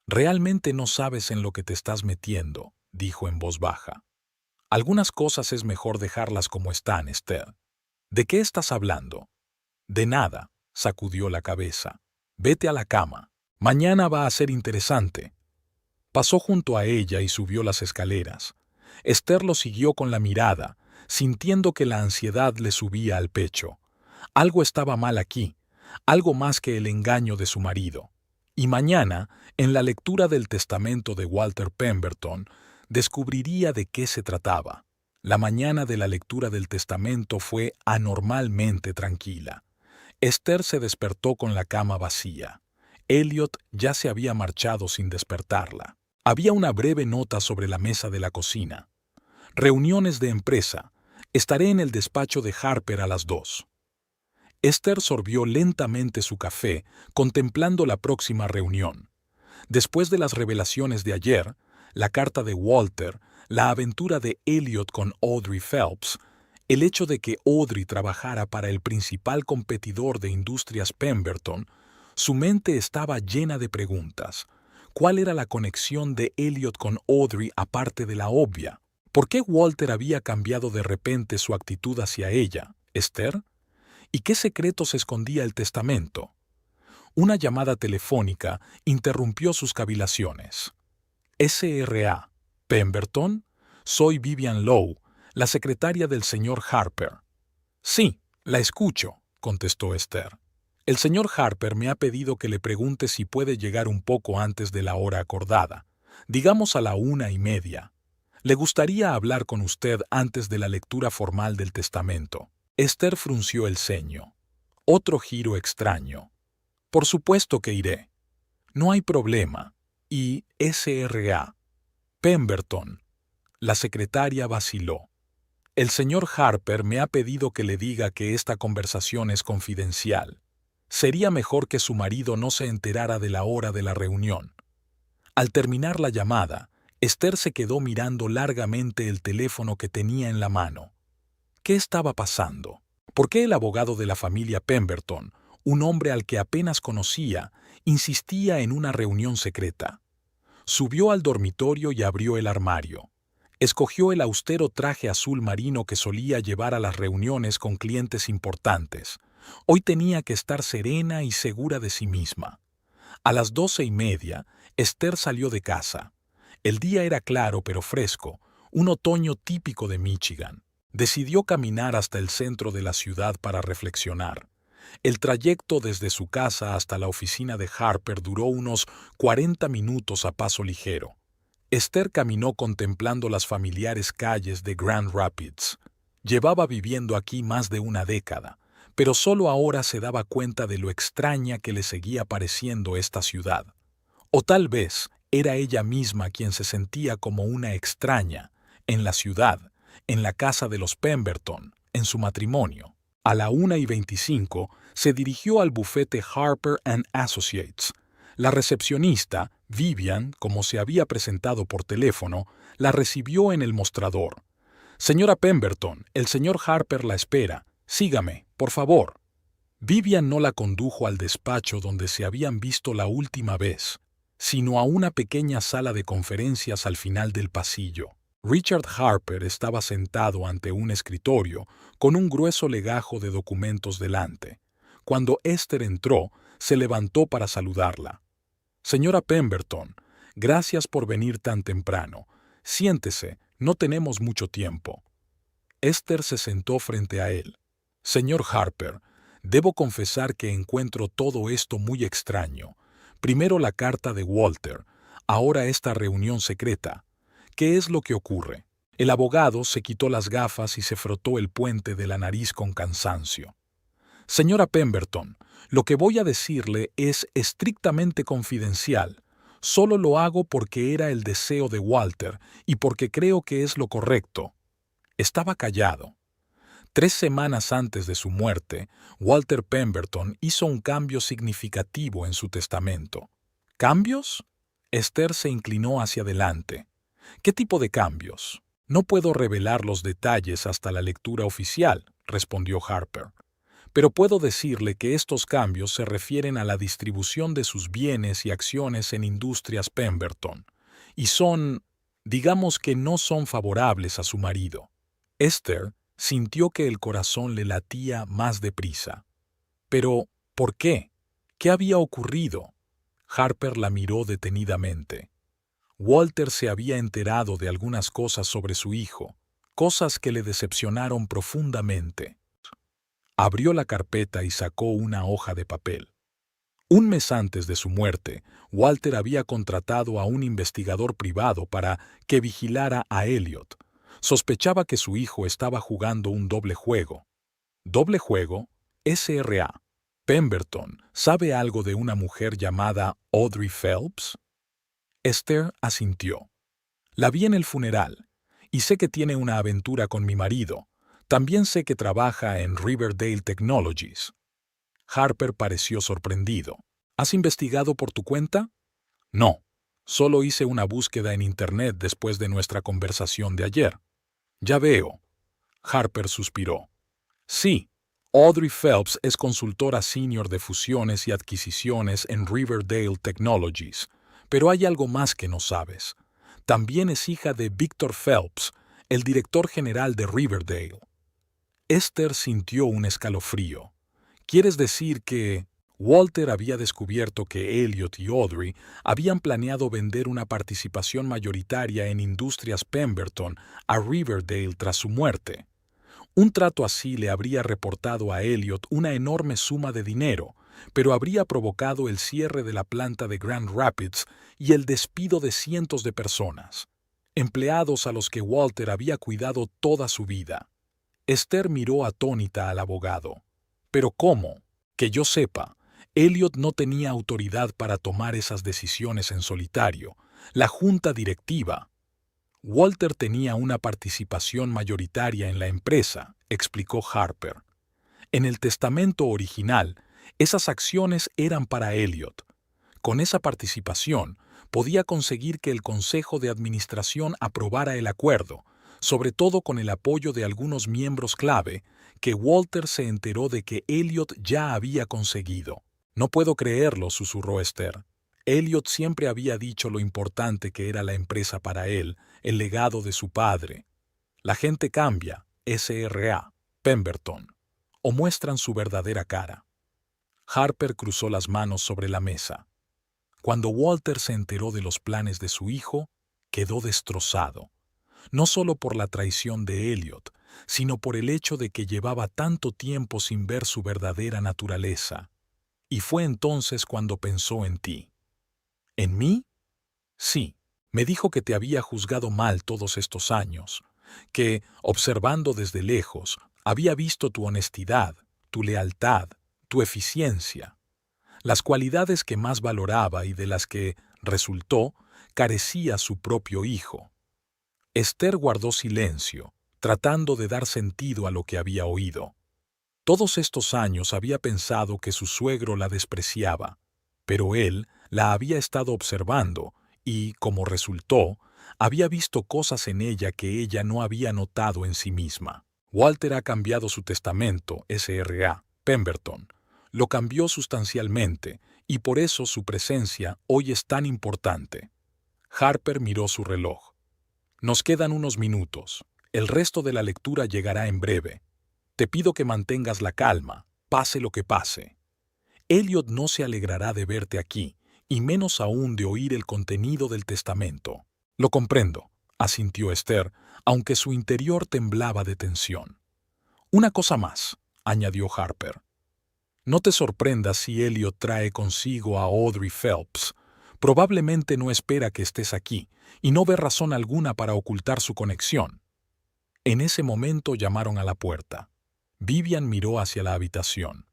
«Realmente no sabes en lo que te estás metiendo», dijo en voz baja. «Algunas cosas es mejor dejarlas como están, Esther». «¿De qué estás hablando?» «De nada», sacudió la cabeza. «Vete a la cama. Mañana va a ser interesante». Pasó junto a ella y subió las escaleras. Esther lo siguió con la mirada, sintiendo que la ansiedad le subía al pecho. Algo estaba mal aquí, algo más que el engaño de su marido. Y mañana, en la lectura del testamento de Walter Pemberton, descubriría de qué se trataba. La mañana de la lectura del testamento fue anormalmente tranquila. Esther se despertó con la cama vacía. Elliot ya se había marchado sin despertarla. Había una breve nota sobre la mesa de la cocina. «Reuniones de empresa. Estaré en el despacho de Harper a las 2». Esther sorbió lentamente su café, contemplando la próxima reunión. Después de las revelaciones de ayer, la carta de Walter, la aventura de Elliot con Audrey Phelps, el hecho de que Audrey trabajara para el principal competidor de Industrias Pemberton, su mente estaba llena de preguntas. ¿Cuál era la conexión de Elliot con Audrey aparte de la obvia? ¿Por qué Walter había cambiado de repente su actitud hacia ella, Esther? ¿Y qué secretos escondía el testamento? Una llamada telefónica interrumpió sus cavilaciones. «SRA. ¿Pemberton? Soy Vivian Lowe, la secretaria del señor Harper». «Sí, la escucho», contestó Esther. «El señor Harper me ha pedido que le pregunte si puede llegar un poco antes de la hora acordada, digamos a la 1:30. Le gustaría hablar con usted antes de la lectura formal del testamento». Esther frunció el ceño. Otro giro extraño. «Por supuesto que iré». «No hay problema». Y SRA. «Pemberton». La secretaria vaciló. «El señor Harper me ha pedido que le diga que esta conversación es confidencial. Sería mejor que su marido no se enterara de la hora de la reunión». Al terminar la llamada, Esther se quedó mirando largamente el teléfono que tenía en la mano. ¿Qué estaba pasando? ¿Por qué el abogado de la familia Pemberton, un hombre al que apenas conocía, insistía en una reunión secreta? Subió al dormitorio y abrió el armario. Escogió el austero traje azul marino que solía llevar a las reuniones con clientes importantes. Hoy tenía que estar serena y segura de sí misma. A las 12:30, Esther salió de casa. El día era claro pero fresco, un otoño típico de Michigan. Decidió caminar hasta el centro de la ciudad para reflexionar. El trayecto desde su casa hasta la oficina de Harper duró unos 40 minutos a paso ligero. Esther caminó contemplando las familiares calles de Grand Rapids. Llevaba viviendo aquí más de una década, pero solo ahora se daba cuenta de lo extraña que le seguía pareciendo esta ciudad. O tal vez era ella misma quien se sentía como una extraña, en la ciudad, en la casa de los Pemberton, en su matrimonio. A la 1:25 se dirigió al bufete Harper & Associates. La recepcionista, Vivian, como se había presentado por teléfono, la recibió en el mostrador. «Señora Pemberton, el señor Harper la espera. Sígame, por favor». Vivian no la condujo al despacho donde se habían visto la última vez, sino a una pequeña sala de conferencias al final del pasillo. Richard Harper estaba sentado ante un escritorio con un grueso legajo de documentos delante. Cuando Esther entró, se levantó para saludarla. «Señora Pemberton, gracias por venir tan temprano. Siéntese, no tenemos mucho tiempo». Esther se sentó frente a él. «Señor Harper, debo confesar que encuentro todo esto muy extraño. Primero la carta de Walter, ahora esta reunión secreta. ¿Qué es lo que ocurre?». El abogado se quitó las gafas y se frotó el puente de la nariz con cansancio. «Señora Pemberton, lo que voy a decirle es estrictamente confidencial. Solo lo hago porque era el deseo de Walter y porque creo que es lo correcto». Estaba callado. 3 semanas antes de su muerte, Walter Pemberton hizo un cambio significativo en su testamento. ¿Cambios? Esther se inclinó hacia adelante. «¿Qué tipo de cambios?». «No puedo revelar los detalles hasta la lectura oficial», respondió Harper. «Pero puedo decirle que estos cambios se refieren a la distribución de sus bienes y acciones en Industrias Pemberton, y digamos que no son favorables a su marido». Esther sintió que el corazón le latía más deprisa. «¿Pero por qué? ¿Qué había ocurrido?». Harper la miró detenidamente. Walter se había enterado de algunas cosas sobre su hijo, cosas que le decepcionaron profundamente. Abrió la carpeta y sacó una hoja de papel. Un mes antes de su muerte, Walter había contratado a un investigador privado para que vigilara a Elliot. Sospechaba que su hijo estaba jugando un doble juego. ¿Doble juego? SRA. «Pemberton, ¿sabe algo de una mujer llamada Audrey Phelps?». Esther asintió. «La vi en el funeral, y sé que tiene una aventura con mi marido. También sé que trabaja en Riverdale Technologies». Harper pareció sorprendido. «¿Has investigado por tu cuenta?». «No, solo hice una búsqueda en Internet después de nuestra conversación de ayer». «Ya veo». Harper suspiró. «Sí, Audrey Phelps es consultora senior de fusiones y adquisiciones en Riverdale Technologies. Pero hay algo más que no sabes. También es hija de Victor Phelps, el director general de Riverdale». Esther sintió un escalofrío. «¿Quieres decir que...». Walter había descubierto que Elliot y Audrey habían planeado vender una participación mayoritaria en Industrias Pemberton a Riverdale tras su muerte. Un trato así le habría reportado a Elliot una enorme suma de dinero, pero habría provocado el cierre de la planta de Grand Rapids y el despido de cientos de personas, empleados a los que Walter había cuidado toda su vida. Esther miró atónita al abogado. «¿Pero cómo? Que yo sepa, Elliot no tenía autoridad para tomar esas decisiones en solitario. La junta directiva». «Walter tenía una participación mayoritaria en la empresa», explicó Harper. «En el testamento original, esas acciones eran para Elliot. Con esa participación, podía conseguir que el Consejo de Administración aprobara el acuerdo, sobre todo con el apoyo de algunos miembros clave, que Walter se enteró de que Elliot ya había conseguido». «No puedo creerlo», susurró Esther. «Elliot siempre había dicho lo importante que era la empresa para él, el legado de su padre. La gente cambia, Sra. Pemberton, o muestran su verdadera cara. Harper cruzó las manos sobre la mesa. Cuando Walter se enteró de los planes de su hijo, quedó destrozado, no solo por la traición de Elliot, sino por el hecho de que llevaba tanto tiempo sin ver su verdadera naturaleza. Y fue entonces cuando pensó en ti. ¿En mí? Sí. Me dijo que te había juzgado mal todos estos años, que, observando desde lejos, había visto tu honestidad, tu lealtad, tu eficiencia, las cualidades que más valoraba y de las que, resultó, carecía su propio hijo. Esther guardó silencio, tratando de dar sentido a lo que había oído. Todos estos años había pensado que su suegro la despreciaba, pero él la había estado observando y, como resultó, había visto cosas en ella que ella no había notado en sí misma. Walter ha cambiado su testamento, Sra. Pemberton. Lo cambió sustancialmente, y por eso su presencia hoy es tan importante. Harper miró su reloj. Nos quedan unos minutos. El resto de la lectura llegará en breve. Te pido que mantengas la calma, pase lo que pase. Elliot no se alegrará de verte aquí, y menos aún de oír el contenido del testamento. Lo comprendo, asintió Esther, aunque su interior temblaba de tensión. Una cosa más, añadió Harper. No te sorprendas si Elliot trae consigo a Audrey Phelps. Probablemente no espera que estés aquí, y no ve razón alguna para ocultar su conexión. En ese momento llamaron a la puerta. Vivian miró hacia la habitación.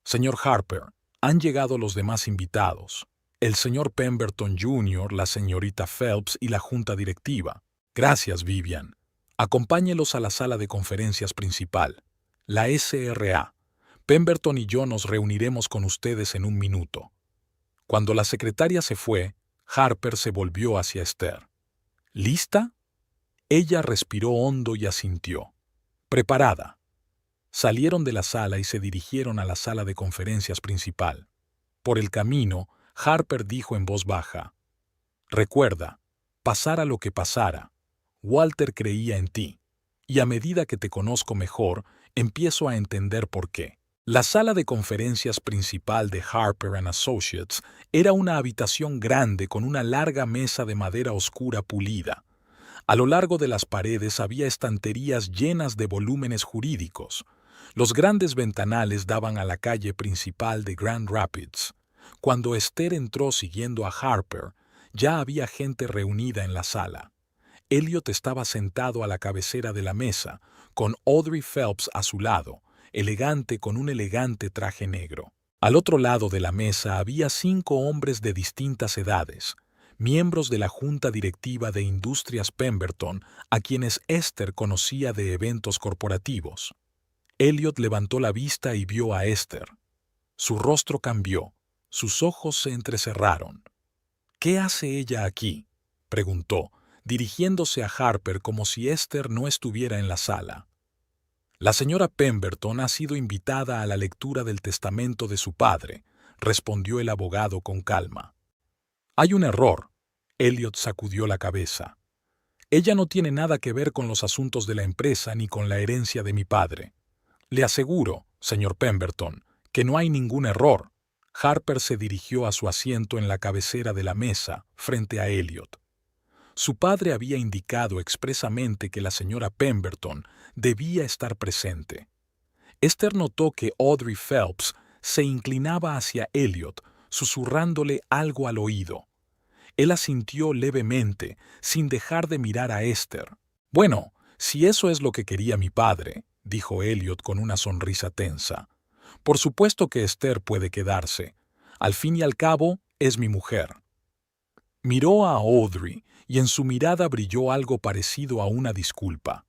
Señor Harper, han llegado los demás invitados. El señor Pemberton Jr., la señorita Phelps y la junta directiva. Gracias, Vivian. Acompáñelos a la sala de conferencias principal. La Sra. Pemberton y yo nos reuniremos con ustedes en un minuto. Cuando la secretaria se fue, Harper se volvió hacia Esther. ¿Lista? Ella respiró hondo y asintió. Preparada. Salieron de la sala y se dirigieron a la sala de conferencias principal. Por el camino, Harper dijo en voz baja: Recuerda, pasara lo que pasara, Walter creía en ti, y a medida que te conozco mejor, empiezo a entender por qué. La sala de conferencias principal de Harper & Associates era una habitación grande con una larga mesa de madera oscura pulida. A lo largo de las paredes había estanterías llenas de volúmenes jurídicos. Los grandes ventanales daban a la calle principal de Grand Rapids. Cuando Esther entró siguiendo a Harper, ya había gente reunida en la sala. Elliot estaba sentado a la cabecera de la mesa, con Audrey Phelps a su lado, elegante con un elegante traje negro. Al otro lado de la mesa había 5 hombres de distintas edades, miembros de la junta directiva de Industrias Pemberton, a quienes Esther conocía de eventos corporativos. Elliot levantó la vista y vio a Esther. Su rostro cambió, sus ojos se entrecerraron. ¿Qué hace ella aquí?, preguntó, dirigiéndose a Harper como si Esther no estuviera en la sala. La señora Pemberton ha sido invitada a la lectura del testamento de su padre, respondió el abogado con calma. Hay un error. Elliot sacudió la cabeza. Ella no tiene nada que ver con los asuntos de la empresa ni con la herencia de mi padre. Le aseguro, señor Pemberton, que no hay ningún error. Harper se dirigió a su asiento en la cabecera de la mesa, frente a Elliot. Su padre había indicado expresamente que la señora Pemberton debía estar presente. Esther notó que Audrey Phelps se inclinaba hacia Elliot, susurrándole algo al oído. Él asintió levemente, sin dejar de mirar a Esther. Bueno, si eso es lo que quería mi padre, dijo Elliot con una sonrisa tensa. Por supuesto que Esther puede quedarse. Al fin y al cabo, es mi mujer. Miró a Audrey y en su mirada brilló algo parecido a una disculpa.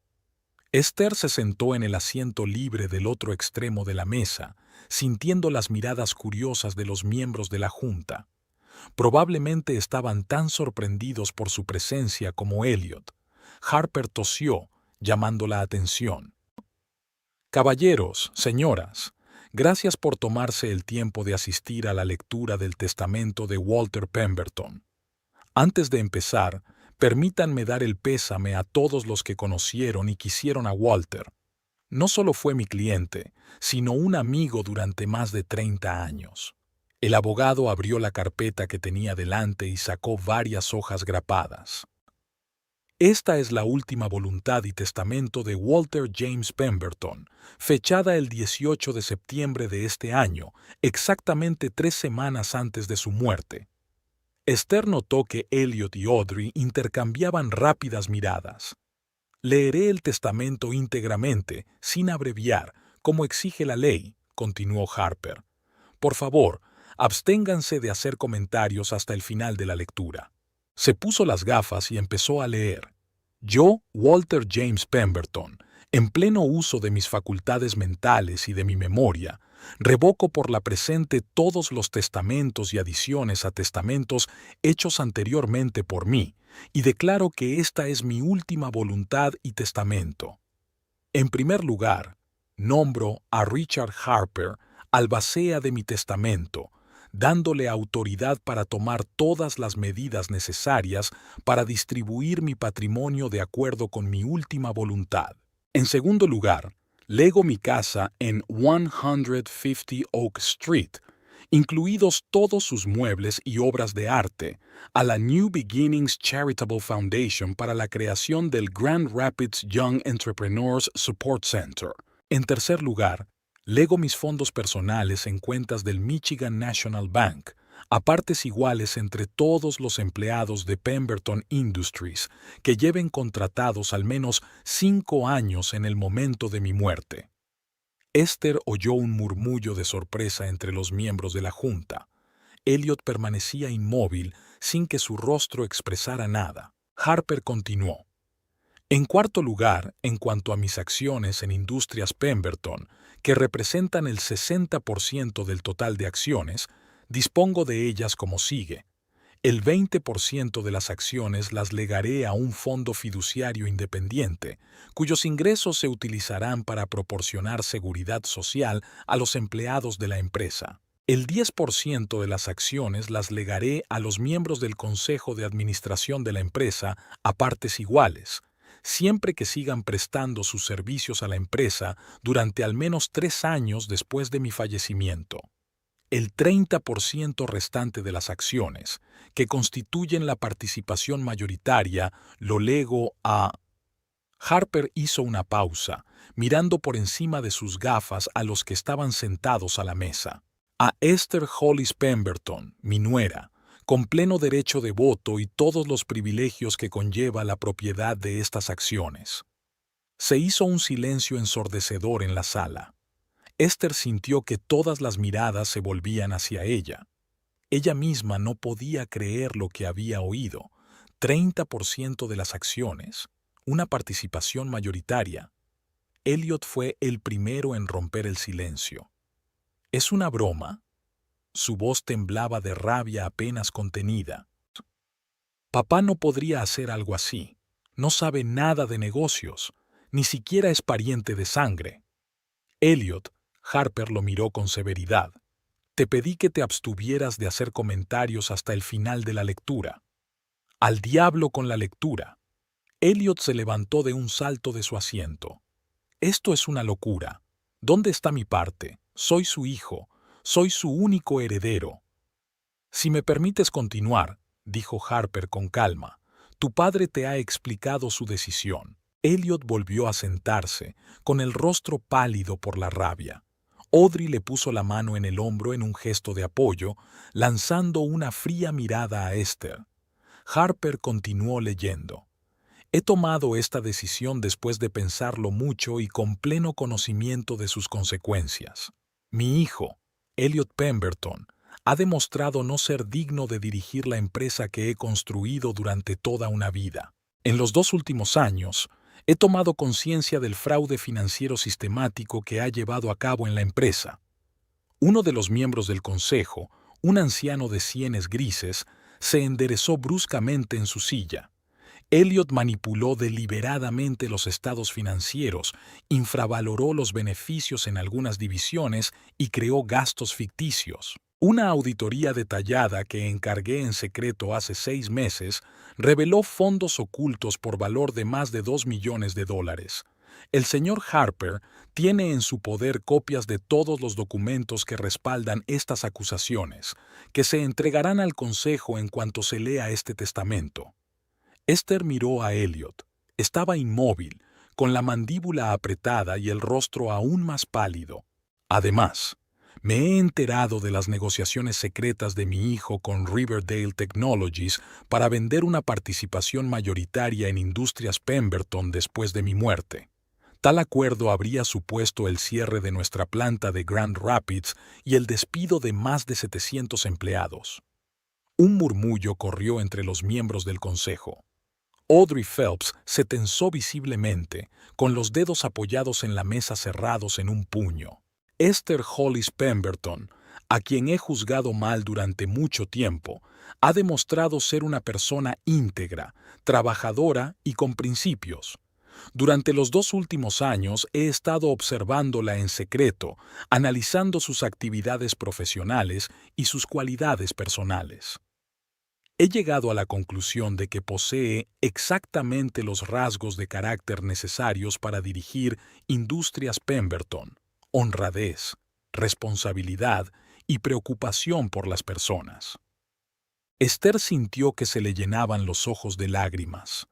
Esther se sentó en el asiento libre del otro extremo de la mesa, sintiendo las miradas curiosas de los miembros de la junta. Probablemente estaban tan sorprendidos por su presencia como Elliot. Harper tosió, llamando la atención. Caballeros, señoras, gracias por tomarse el tiempo de asistir a la lectura del testamento de Walter Pemberton. Antes de empezar, Permítanme dar el pésame a todos los que conocieron y quisieron a Walter. No solo fue mi cliente, sino un amigo durante más de 30 años. El abogado abrió la carpeta que tenía delante y sacó varias hojas grapadas. Esta es la última voluntad y testamento de Walter James Pemberton, fechada el 18 de septiembre de este año, exactamente 3 semanas antes de su muerte. Esther notó que Elliot y Audrey intercambiaban rápidas miradas. Leeré el testamento íntegramente, sin abreviar, como exige la ley, continuó Harper. Por favor, absténganse de hacer comentarios hasta el final de la lectura. Se puso las gafas y empezó a leer. Yo, Walter James Pemberton, en pleno uso de mis facultades mentales y de mi memoria, revoco por la presente todos los testamentos y adiciones a testamentos hechos anteriormente por mí, y declaro que esta es mi última voluntad y testamento. En primer lugar, nombro a Richard Harper albacea de mi testamento, dándole autoridad para tomar todas las medidas necesarias para distribuir mi patrimonio de acuerdo con mi última voluntad. En segundo lugar, lego mi casa en 150 Oak Street, incluidos todos sus muebles y obras de arte, a la New Beginnings Charitable Foundation para la creación del Grand Rapids Young Entrepreneurs Support Center. En tercer lugar, lego mis fondos personales en cuentas del Michigan National Bank, a partes iguales entre todos los empleados de Pemberton Industries que lleven contratados al menos 5 años en el momento de mi muerte. Esther oyó un murmullo de sorpresa entre los miembros de la junta. Elliot permanecía inmóvil sin que su rostro expresara nada. Harper continuó. En cuarto lugar, en cuanto a mis acciones en Industrias Pemberton, que representan el 60% del total de acciones, dispongo de ellas como sigue. El 20% de las acciones las legaré a un fondo fiduciario independiente, cuyos ingresos se utilizarán para proporcionar seguridad social a los empleados de la empresa. El 10% de las acciones las legaré a los miembros del Consejo de Administración de la empresa a partes iguales, siempre que sigan prestando sus servicios a la empresa durante al menos 3 años después de mi fallecimiento. El 30% restante de las acciones, que constituyen la participación mayoritaria, lo lego a... Harper hizo una pausa, mirando por encima de sus gafas a los que estaban sentados a la mesa. A Esther Hollis Pemberton, mi nuera, con pleno derecho de voto y todos los privilegios que conlleva la propiedad de estas acciones. Se hizo un silencio ensordecedor en la sala. Esther sintió que todas las miradas se volvían hacia ella. Ella misma no podía creer lo que había oído. 30% de las acciones, una participación mayoritaria. Elliot fue el primero en romper el silencio. ¿Es una broma? Su voz temblaba de rabia apenas contenida. Papá no podría hacer algo así. No sabe nada de negocios. Ni siquiera es pariente de sangre. Elliot, Harper lo miró con severidad. Te pedí que te abstuvieras de hacer comentarios hasta el final de la lectura. Al diablo con la lectura. Elliot se levantó de un salto de su asiento. Esto es una locura. ¿Dónde está mi parte? Soy su hijo. Soy su único heredero. Si me permites continuar, dijo Harper con calma, tu padre te ha explicado su decisión. Elliot volvió a sentarse, con el rostro pálido por la rabia. Audrey le puso la mano en el hombro en un gesto de apoyo, lanzando una fría mirada a Esther. Harper continuó leyendo. He tomado esta decisión después de pensarlo mucho y con pleno conocimiento de sus consecuencias. Mi hijo, Elliot Pemberton, ha demostrado no ser digno de dirigir la empresa que he construido durante toda una vida. En los 2 últimos años, he tomado conciencia del fraude financiero sistemático que ha llevado a cabo en la empresa. Uno de los miembros del consejo, un anciano de sienes grises, se enderezó bruscamente en su silla. Elliot manipuló deliberadamente los estados financieros, infravaloró los beneficios en algunas divisiones y creó gastos ficticios. Una auditoría detallada que encargué en secreto hace 6 meses reveló fondos ocultos por valor de más de $2 millones. El señor Harper tiene en su poder copias de todos los documentos que respaldan estas acusaciones, que se entregarán al Consejo en cuanto se lea este testamento. Esther miró a Elliot. Estaba inmóvil, con la mandíbula apretada y el rostro aún más pálido. Además, me he enterado de las negociaciones secretas de mi hijo con Riverdale Technologies para vender una participación mayoritaria en Industrias Pemberton después de mi muerte. Tal acuerdo habría supuesto el cierre de nuestra planta de Grand Rapids y el despido de más de 700 empleados. Un murmullo corrió entre los miembros del consejo. Audrey Phelps se tensó visiblemente, con los dedos apoyados en la mesa cerrados en un puño. Esther Hollis Pemberton, a quien he juzgado mal durante mucho tiempo, ha demostrado ser una persona íntegra, trabajadora y con principios. Durante los 2 últimos años he estado observándola en secreto, analizando sus actividades profesionales y sus cualidades personales. He llegado a la conclusión de que posee exactamente los rasgos de carácter necesarios para dirigir Industrias Pemberton: honradez, responsabilidad y preocupación por las personas. Esther sintió que se le llenaban los ojos de lágrimas.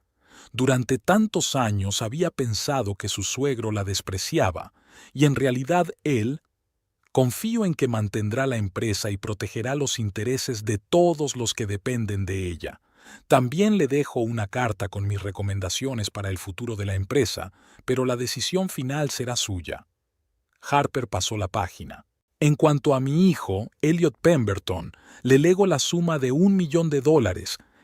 Durante tantos años había pensado que su suegro la despreciaba, y en realidad él: confío en que mantendrá la empresa y protegerá los intereses de todos los que dependen de ella. También le dejo una carta con mis recomendaciones para el futuro de la empresa, pero la decisión final será suya. Harper pasó la página. En cuanto a mi hijo, Elliot Pemberton, le lego la suma de $1 millón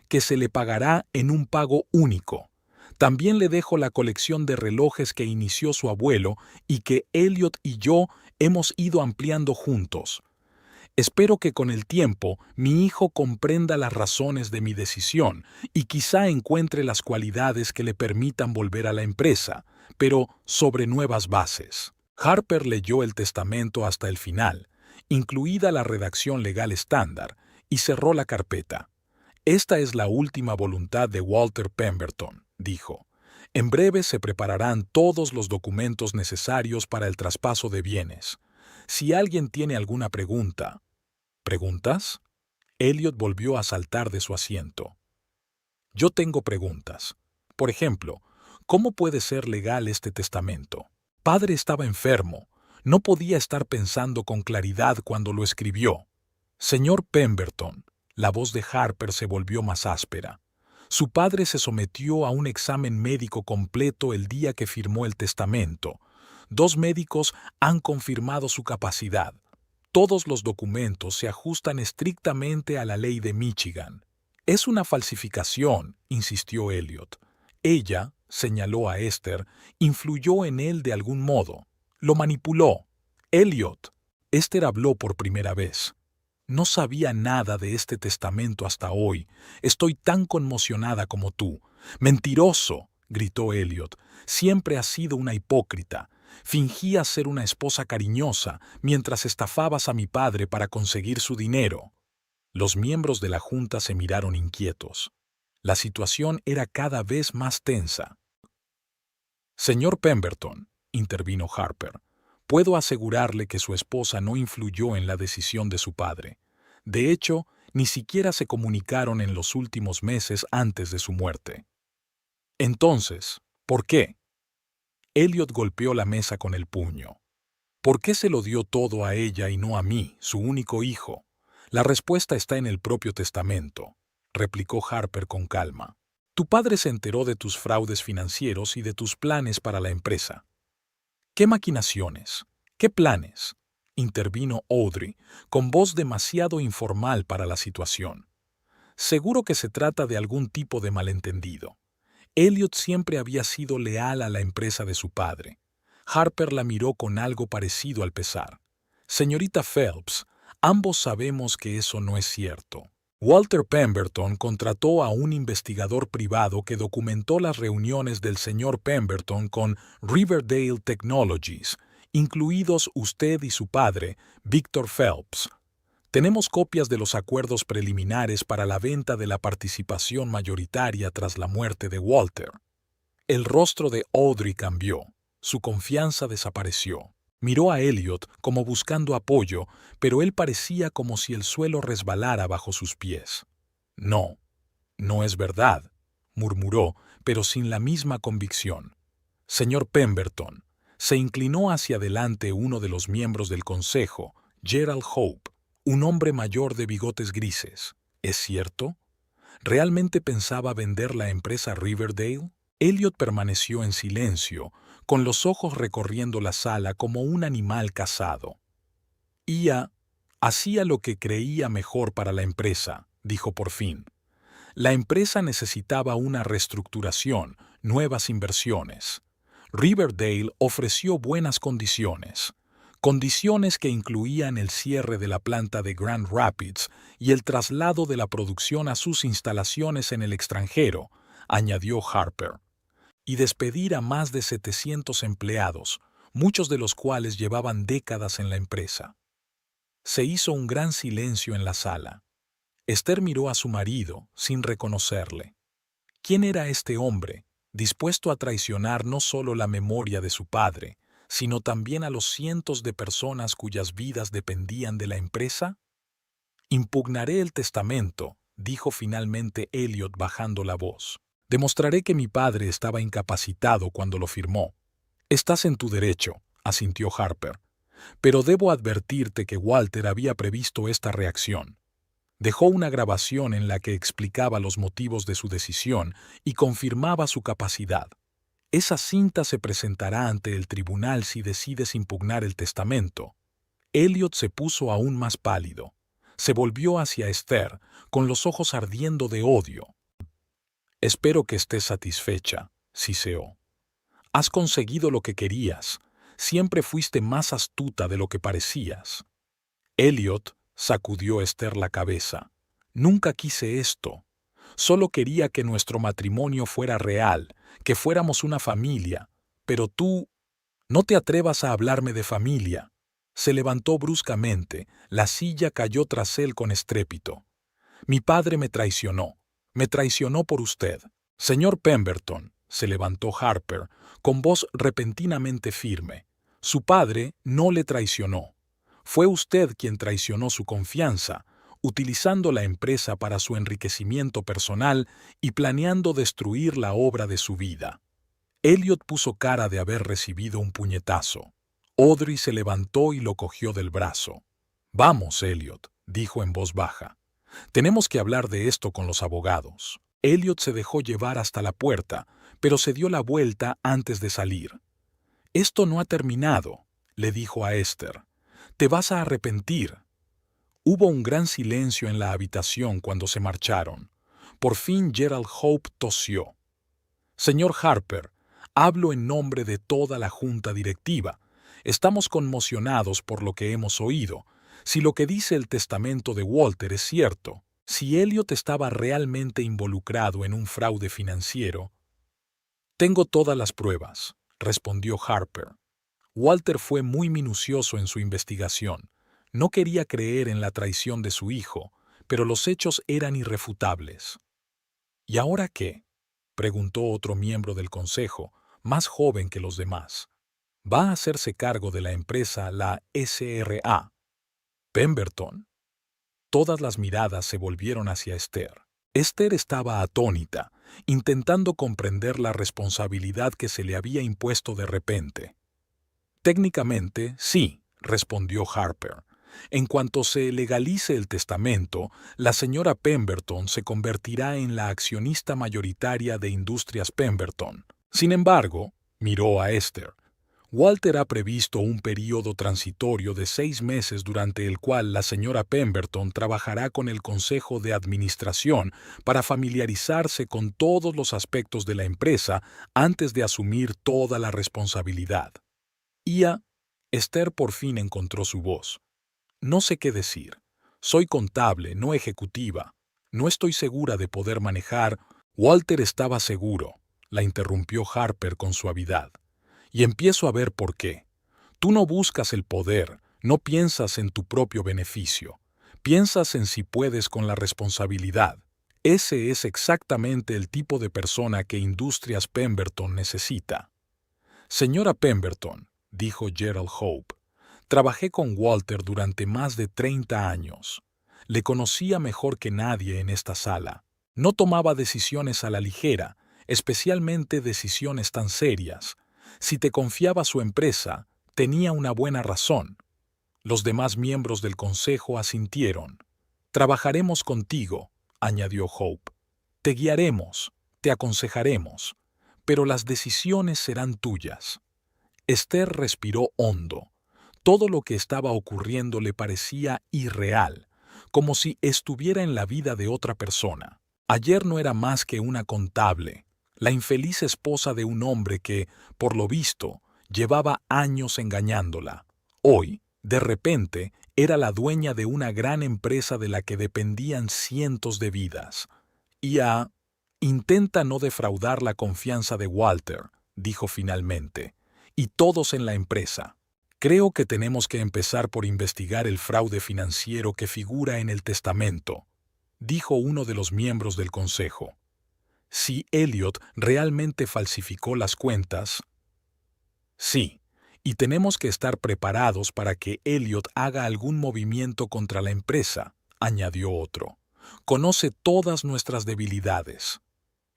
que se le pagará en un pago único. También le dejo la colección de relojes que inició su abuelo y que Elliot y yo hemos ido ampliando juntos. Espero que con el tiempo mi hijo comprenda las razones de mi decisión y quizá encuentre las cualidades que le permitan volver a la empresa, pero sobre nuevas bases. Harper leyó el testamento hasta el final, incluida la redacción legal estándar, y cerró la carpeta. Esta es la última voluntad de Walter Pemberton, dijo. En breve se prepararán todos los documentos necesarios para el traspaso de bienes. Si alguien tiene alguna pregunta... ¿Preguntas? Elliot volvió a saltar de su asiento. Yo tengo preguntas. Por ejemplo, ¿cómo puede ser legal este testamento? Padre estaba enfermo. No podía estar pensando con claridad cuando lo escribió. Señor Pemberton, la voz de Harper se volvió más áspera. Su padre se sometió a un examen médico completo el día que firmó el testamento. 2 médicos han confirmado su capacidad. Todos los documentos se ajustan estrictamente a la ley de Michigan. Es una falsificación, insistió Elliot. Ella, señaló a Esther, influyó en él de algún modo. Lo manipuló. Elliot. Esther habló por primera vez. No sabía nada de este testamento hasta hoy. Estoy tan conmocionada como tú. ¡Mentiroso!, gritó Elliot. Siempre has sido una hipócrita. Fingías ser una esposa cariñosa mientras estafabas a mi padre para conseguir su dinero. Los miembros de la junta se miraron inquietos. La situación era cada vez más tensa. Señor Pemberton, intervino Harper, puedo asegurarle que su esposa no influyó en la decisión de su padre. De hecho, ni siquiera se comunicaron en los últimos meses antes de su muerte. Entonces, ¿por qué? Elliot golpeó la mesa con el puño. ¿Por qué se lo dio todo a ella y no a mí, su único hijo? La respuesta está en el propio testamento, replicó Harper con calma. Tu padre se enteró de tus fraudes financieros y de tus planes para la empresa. ¿Qué maquinaciones? ¿Qué planes? Intervino Audrey, con voz demasiado informal para la situación. Seguro que se trata de algún tipo de malentendido. Elliot siempre había sido leal a la empresa de su padre. Harper la miró con algo parecido al pesar. Señorita Phelps, ambos sabemos que eso no es cierto. Walter Pemberton contrató a un investigador privado que documentó las reuniones del señor Pemberton con Riverdale Technologies, incluidos usted y su padre, Victor Phelps. Tenemos copias de los acuerdos preliminares para la venta de la participación mayoritaria tras la muerte de Walter. El rostro de Audrey cambió. Su confianza desapareció. Miró a Elliot como buscando apoyo, pero él parecía como si el suelo resbalara bajo sus pies. No, no es verdad, murmuró, pero sin la misma convicción. Señor Pemberton, se inclinó hacia adelante uno de los miembros del consejo, Gerald Hope, un hombre mayor de bigotes grises. ¿Es cierto? ¿Realmente pensaba vender la empresa Riverdale? Elliot permaneció en silencio, con los ojos recorriendo la sala como un animal cazado. Ia hacía lo que creía mejor para la empresa, dijo por fin. La empresa necesitaba una reestructuración, nuevas inversiones. Riverdale ofreció buenas condiciones que incluían el cierre de la planta de Grand Rapids y el traslado de la producción a sus instalaciones en el extranjero, añadió Harper, y despedir a más de 700 empleados, muchos de los cuales llevaban décadas en la empresa. Se hizo un gran silencio en la sala. Esther miró a su marido sin reconocerle. ¿Quién era este hombre, dispuesto a traicionar no solo la memoria de su padre, sino también a los cientos de personas cuyas vidas dependían de la empresa? Impugnaré el testamento, dijo finalmente Elliot bajando la voz. Demostraré que mi padre estaba incapacitado cuando lo firmó. Estás en tu derecho, asintió Harper, pero debo advertirte que Walter había previsto esta reacción. Dejó una grabación en la que explicaba los motivos de su decisión y confirmaba su capacidad. Esa cinta se presentará ante el tribunal si decides impugnar el testamento. Elliot se puso aún más pálido. Se volvió hacia Esther, con los ojos ardiendo de odio. Espero que estés satisfecha, siseó. Has conseguido lo que querías. Siempre fuiste más astuta de lo que parecías. Elliot sacudió Esther la cabeza. Nunca quise esto. Solo quería que nuestro matrimonio fuera real, que fuéramos una familia. Pero tú... No te atrevas a hablarme de familia. Se levantó bruscamente. La silla cayó tras él con estrépito. Mi padre me traicionó. Me traicionó por usted. Señor Pemberton, se levantó Harper, con voz repentinamente firme. Su padre no le traicionó. Fue usted quien traicionó su confianza, utilizando la empresa para su enriquecimiento personal y planeando destruir la obra de su vida. Elliot puso cara de haber recibido un puñetazo. Audrey se levantó y lo cogió del brazo. Vamos, Elliot, dijo en voz baja. Tenemos que hablar de esto con los abogados. Elliot se dejó llevar hasta la puerta, pero se dio la vuelta antes de salir. Esto no ha terminado, le dijo a Esther. Te vas a arrepentir. Hubo un gran silencio en la habitación cuando se marcharon. Por fin Gerald Hope tosió. Señor Harper, hablo en nombre de toda la junta directiva. Estamos conmocionados por lo que hemos oído. Si lo que dice el testamento de Walter es cierto, si Elliot estaba realmente involucrado en un fraude financiero. Tengo todas las pruebas, respondió Harper. Walter fue muy minucioso en su investigación. No quería creer en la traición de su hijo, pero los hechos eran irrefutables. ¿Y ahora qué?, preguntó otro miembro del consejo, más joven que los demás. Va a hacerse cargo de la empresa la SRA. Pemberton. Todas las miradas se volvieron hacia Esther. Esther estaba atónita, intentando comprender la responsabilidad que se le había impuesto de repente. Técnicamente, sí, respondió Harper. En cuanto se legalice el testamento, la señora Pemberton se convertirá en la accionista mayoritaria de Industrias Pemberton. Sin embargo, miró a Esther. Walter ha previsto un período transitorio de 6 meses durante el cual la señora Pemberton trabajará con el Consejo de Administración para familiarizarse con todos los aspectos de la empresa antes de asumir toda la responsabilidad. Esther por fin encontró su voz. No sé qué decir. Soy contable, no ejecutiva. No estoy segura de poder manejar. Walter estaba seguro, la interrumpió Harper con suavidad. Y empiezo a ver por qué. Tú no buscas el poder, no piensas en tu propio beneficio. Piensas en si puedes con la responsabilidad. Ese es exactamente el tipo de persona que Industrias Pemberton necesita. Señora Pemberton, dijo Gerald Hope, trabajé con Walter durante más de 30 años. Le conocía mejor que nadie en esta sala. No tomaba decisiones a la ligera, especialmente decisiones tan serias. Si te confiaba su empresa, tenía una buena razón. Los demás miembros del consejo asintieron. Trabajaremos contigo, añadió Hope. Te guiaremos, te aconsejaremos, pero las decisiones serán tuyas. Esther respiró hondo. Todo lo que estaba ocurriendo le parecía irreal, como si estuviera en la vida de otra persona. Ayer no era más que una contable, la infeliz esposa de un hombre que, por lo visto, llevaba años engañándola. Hoy, de repente, era la dueña de una gran empresa de la que dependían cientos de vidas. Intenta no defraudar la confianza de Walter, dijo finalmente, y todos en la empresa. Creo que tenemos que empezar por investigar el fraude financiero que figura en el testamento, dijo uno de los miembros del consejo. Si Elliot realmente falsificó las cuentas. Sí, y tenemos que estar preparados para que Elliot haga algún movimiento contra la empresa, añadió otro. Conoce todas nuestras debilidades.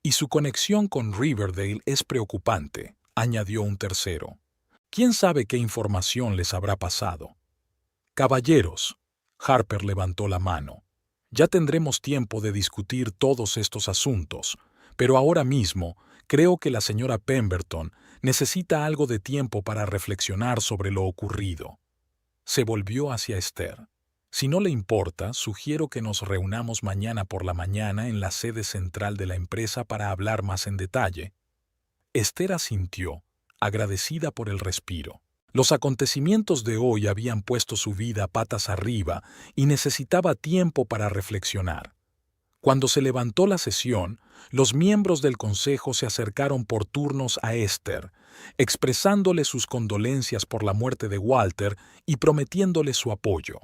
Y su conexión con Riverdale es preocupante, añadió un tercero. ¿Quién sabe qué información les habrá pasado? Caballeros, Harper levantó la mano. Ya tendremos tiempo de discutir todos estos asuntos, pero ahora mismo creo que la señora Pemberton necesita algo de tiempo para reflexionar sobre lo ocurrido. Se volvió hacia Esther. Si no le importa, sugiero que nos reunamos mañana por la mañana en la sede central de la empresa para hablar más en detalle. Esther asintió, agradecida por el respiro. Los acontecimientos de hoy habían puesto su vida patas arriba y necesitaba tiempo para reflexionar. Cuando se levantó la sesión, los miembros del consejo se acercaron por turnos a Esther, expresándole sus condolencias por la muerte de Walter y prometiéndole su apoyo.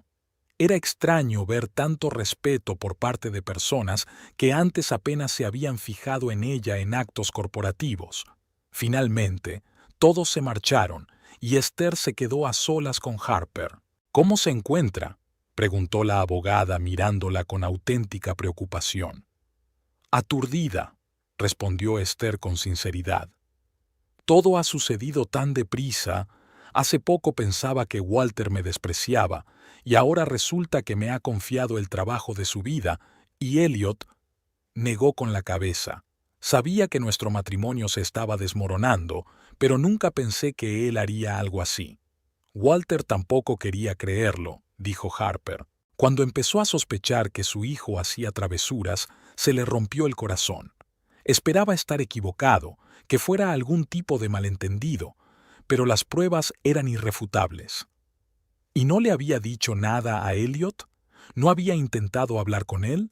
Era extraño ver tanto respeto por parte de personas que antes apenas se habían fijado en ella en actos corporativos. Finalmente, todos se marcharon y Esther se quedó a solas con Harper. ¿Cómo se encuentra?, preguntó la abogada mirándola con auténtica preocupación. Aturdida, respondió Esther con sinceridad. Todo ha sucedido tan deprisa. Hace poco pensaba que Walter me despreciaba, y ahora resulta que me ha confiado el trabajo de su vida, y Elliot negó con la cabeza. Sabía que nuestro matrimonio se estaba desmoronando, pero nunca pensé que él haría algo así. Walter tampoco quería creerlo, dijo Harper. Cuando empezó a sospechar que su hijo hacía travesuras, se le rompió el corazón. Esperaba estar equivocado, que fuera algún tipo de malentendido, pero las pruebas eran irrefutables. ¿Y no le había dicho nada a Elliot? ¿No había intentado hablar con él?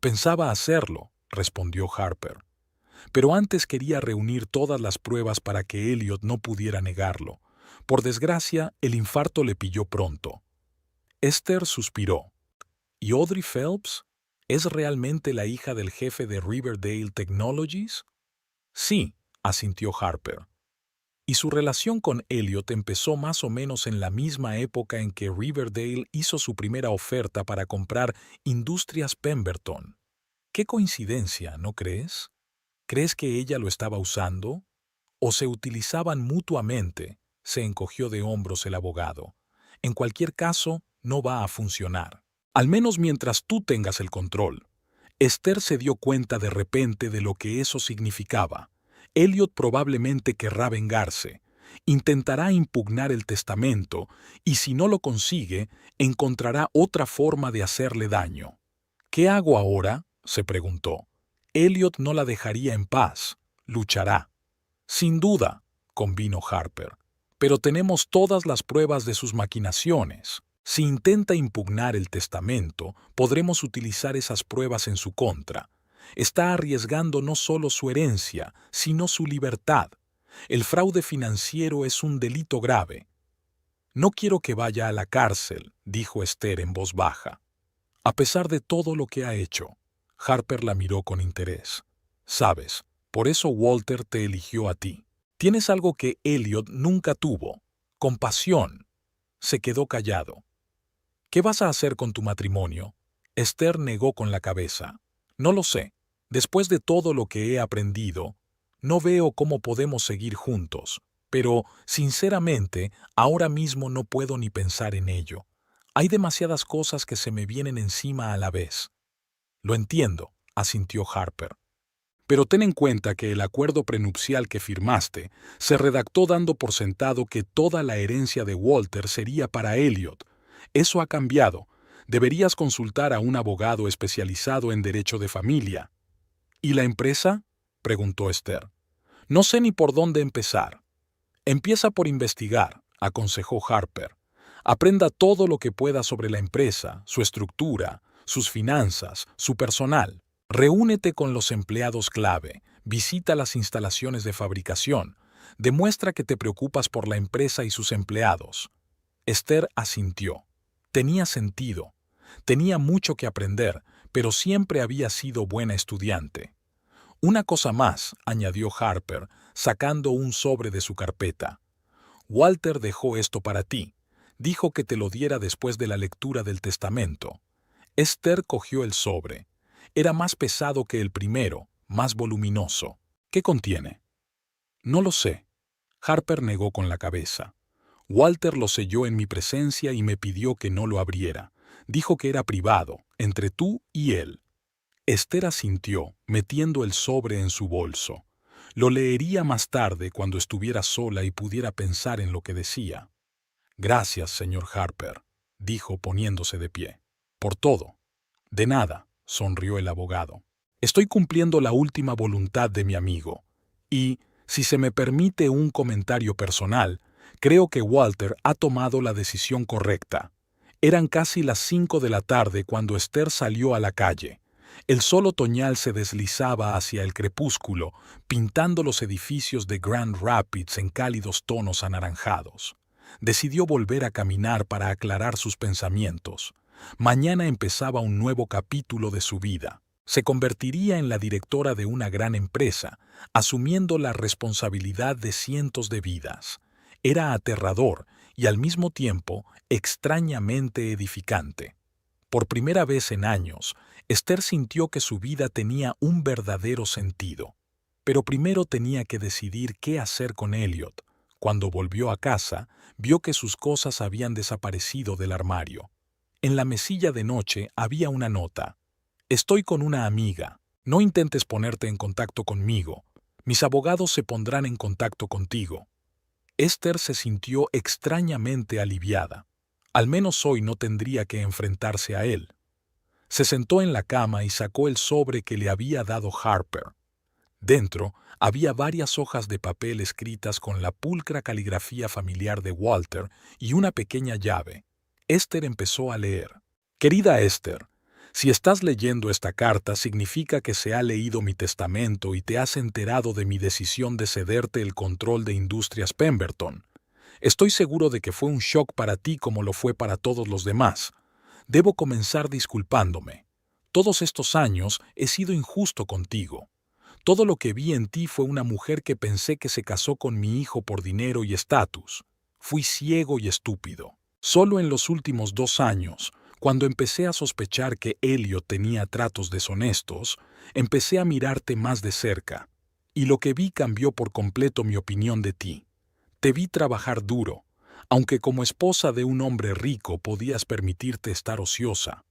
Pensaba hacerlo, respondió Harper. Pero antes quería reunir todas las pruebas para que Elliot no pudiera negarlo. Por desgracia, el infarto le pilló pronto. Esther suspiró. ¿Y Audrey Phelps? ¿Es realmente la hija del jefe de Riverdale Technologies? Sí, asintió Harper. Y su relación con Elliot empezó más o menos en la misma época en que Riverdale hizo su primera oferta para comprar Industrias Pemberton. Qué coincidencia, ¿no crees? ¿Crees que ella lo estaba usando? ¿O se utilizaban mutuamente? Se encogió de hombros el abogado. En cualquier caso, no va a funcionar. Al menos mientras tú tengas el control. Esther se dio cuenta de repente de lo que eso significaba. Elliot probablemente querrá vengarse. Intentará impugnar el testamento y si no lo consigue, encontrará otra forma de hacerle daño. ¿Qué hago ahora?, se preguntó. Elliot no la dejaría en paz. Luchará. Sin duda, convino Harper. Pero tenemos todas las pruebas de sus maquinaciones. Si intenta impugnar el testamento, podremos utilizar esas pruebas en su contra. Está arriesgando no solo su herencia, sino su libertad. El fraude financiero es un delito grave. No quiero que vaya a la cárcel, dijo Esther en voz baja. A pesar de todo lo que ha hecho. Harper la miró con interés. Sabes, por eso Walter te eligió a ti. Tienes algo que Elliot nunca tuvo. Compasión. Se quedó callado. ¿Qué vas a hacer con tu matrimonio? Esther negó con la cabeza. No lo sé. Después de todo lo que he aprendido, no veo cómo podemos seguir juntos. Pero, sinceramente, ahora mismo no puedo ni pensar en ello. Hay demasiadas cosas que se me vienen encima a la vez. Lo entiendo, asintió Harper. Pero ten en cuenta que el acuerdo prenupcial que firmaste se redactó dando por sentado que toda la herencia de Walter sería para Elliot. Eso ha cambiado. Deberías consultar a un abogado especializado en derecho de familia. ¿Y la empresa? Preguntó Esther. No sé ni por dónde empezar. Empieza por investigar, aconsejó Harper. Aprenda todo lo que pueda sobre la empresa, su estructura, sus finanzas, su personal. Reúnete con los empleados clave, visita las instalaciones de fabricación, demuestra que te preocupas por la empresa y sus empleados. Esther asintió. Tenía sentido. Tenía mucho que aprender, pero siempre había sido buena estudiante. Una cosa más, añadió Harper, sacando un sobre de su carpeta. Walter dejó esto para ti. Dijo que te lo diera después de la lectura del testamento. Esther cogió el sobre. Era más pesado que el primero, más voluminoso. ¿Qué contiene? No lo sé. Harper negó con la cabeza. Walter lo selló en mi presencia y me pidió que no lo abriera. Dijo que era privado, entre tú y él. Esther asintió, metiendo el sobre en su bolso. Lo leería más tarde cuando estuviera sola y pudiera pensar en lo que decía. Gracias, señor Harper, dijo poniéndose de pie. Por todo. De nada, sonrió el abogado. Estoy cumpliendo la última voluntad de mi amigo. Y, si se me permite un comentario personal, creo que Walter ha tomado la decisión correcta. Eran casi las 5 de la tarde cuando Esther salió a la calle. El sol otoñal se deslizaba hacia el crepúsculo, pintando los edificios de Grand Rapids en cálidos tonos anaranjados. Decidió volver a caminar para aclarar sus pensamientos. Mañana empezaba un nuevo capítulo de su vida. Se convertiría en la directora de una gran empresa, asumiendo la responsabilidad de cientos de vidas. Era aterrador y al mismo tiempo extrañamente edificante. Por primera vez en años, Esther sintió que su vida tenía un verdadero sentido. Pero primero tenía que decidir qué hacer con Elliot. Cuando volvió a casa, vio que sus cosas habían desaparecido del armario. En la mesilla de noche había una nota. Estoy con una amiga. No intentes ponerte en contacto conmigo. Mis abogados se pondrán en contacto contigo. Esther se sintió extrañamente aliviada. Al menos hoy no tendría que enfrentarse a él. Se sentó en la cama y sacó el sobre que le había dado Harper. Dentro había varias hojas de papel escritas con la pulcra caligrafía familiar de Walter y una pequeña llave. Esther empezó a leer. Querida Esther, si estás leyendo esta carta significa que se ha leído mi testamento y te has enterado de mi decisión de cederte el control de Industrias Pemberton. Estoy seguro de que fue un shock para ti como lo fue para todos los demás. Debo comenzar disculpándome. Todos estos años he sido injusto contigo. Todo lo que vi en ti fue una mujer que pensé que se casó con mi hijo por dinero y estatus. Fui ciego y estúpido. Solo en los últimos 2 años, cuando empecé a sospechar que Elliot tenía tratos deshonestos, empecé a mirarte más de cerca. Y lo que vi cambió por completo mi opinión de ti. Te vi trabajar duro, aunque como esposa de un hombre rico podías permitirte estar ociosa.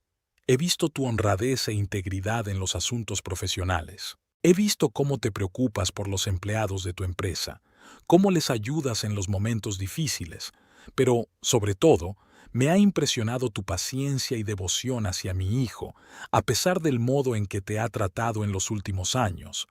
He visto tu honradez e integridad en los asuntos profesionales. He visto cómo te preocupas por los empleados de tu empresa, cómo les ayudas en los momentos difíciles, pero, sobre todo, me ha impresionado tu paciencia y devoción hacia mi hijo, a pesar del modo en que te ha tratado en los últimos años.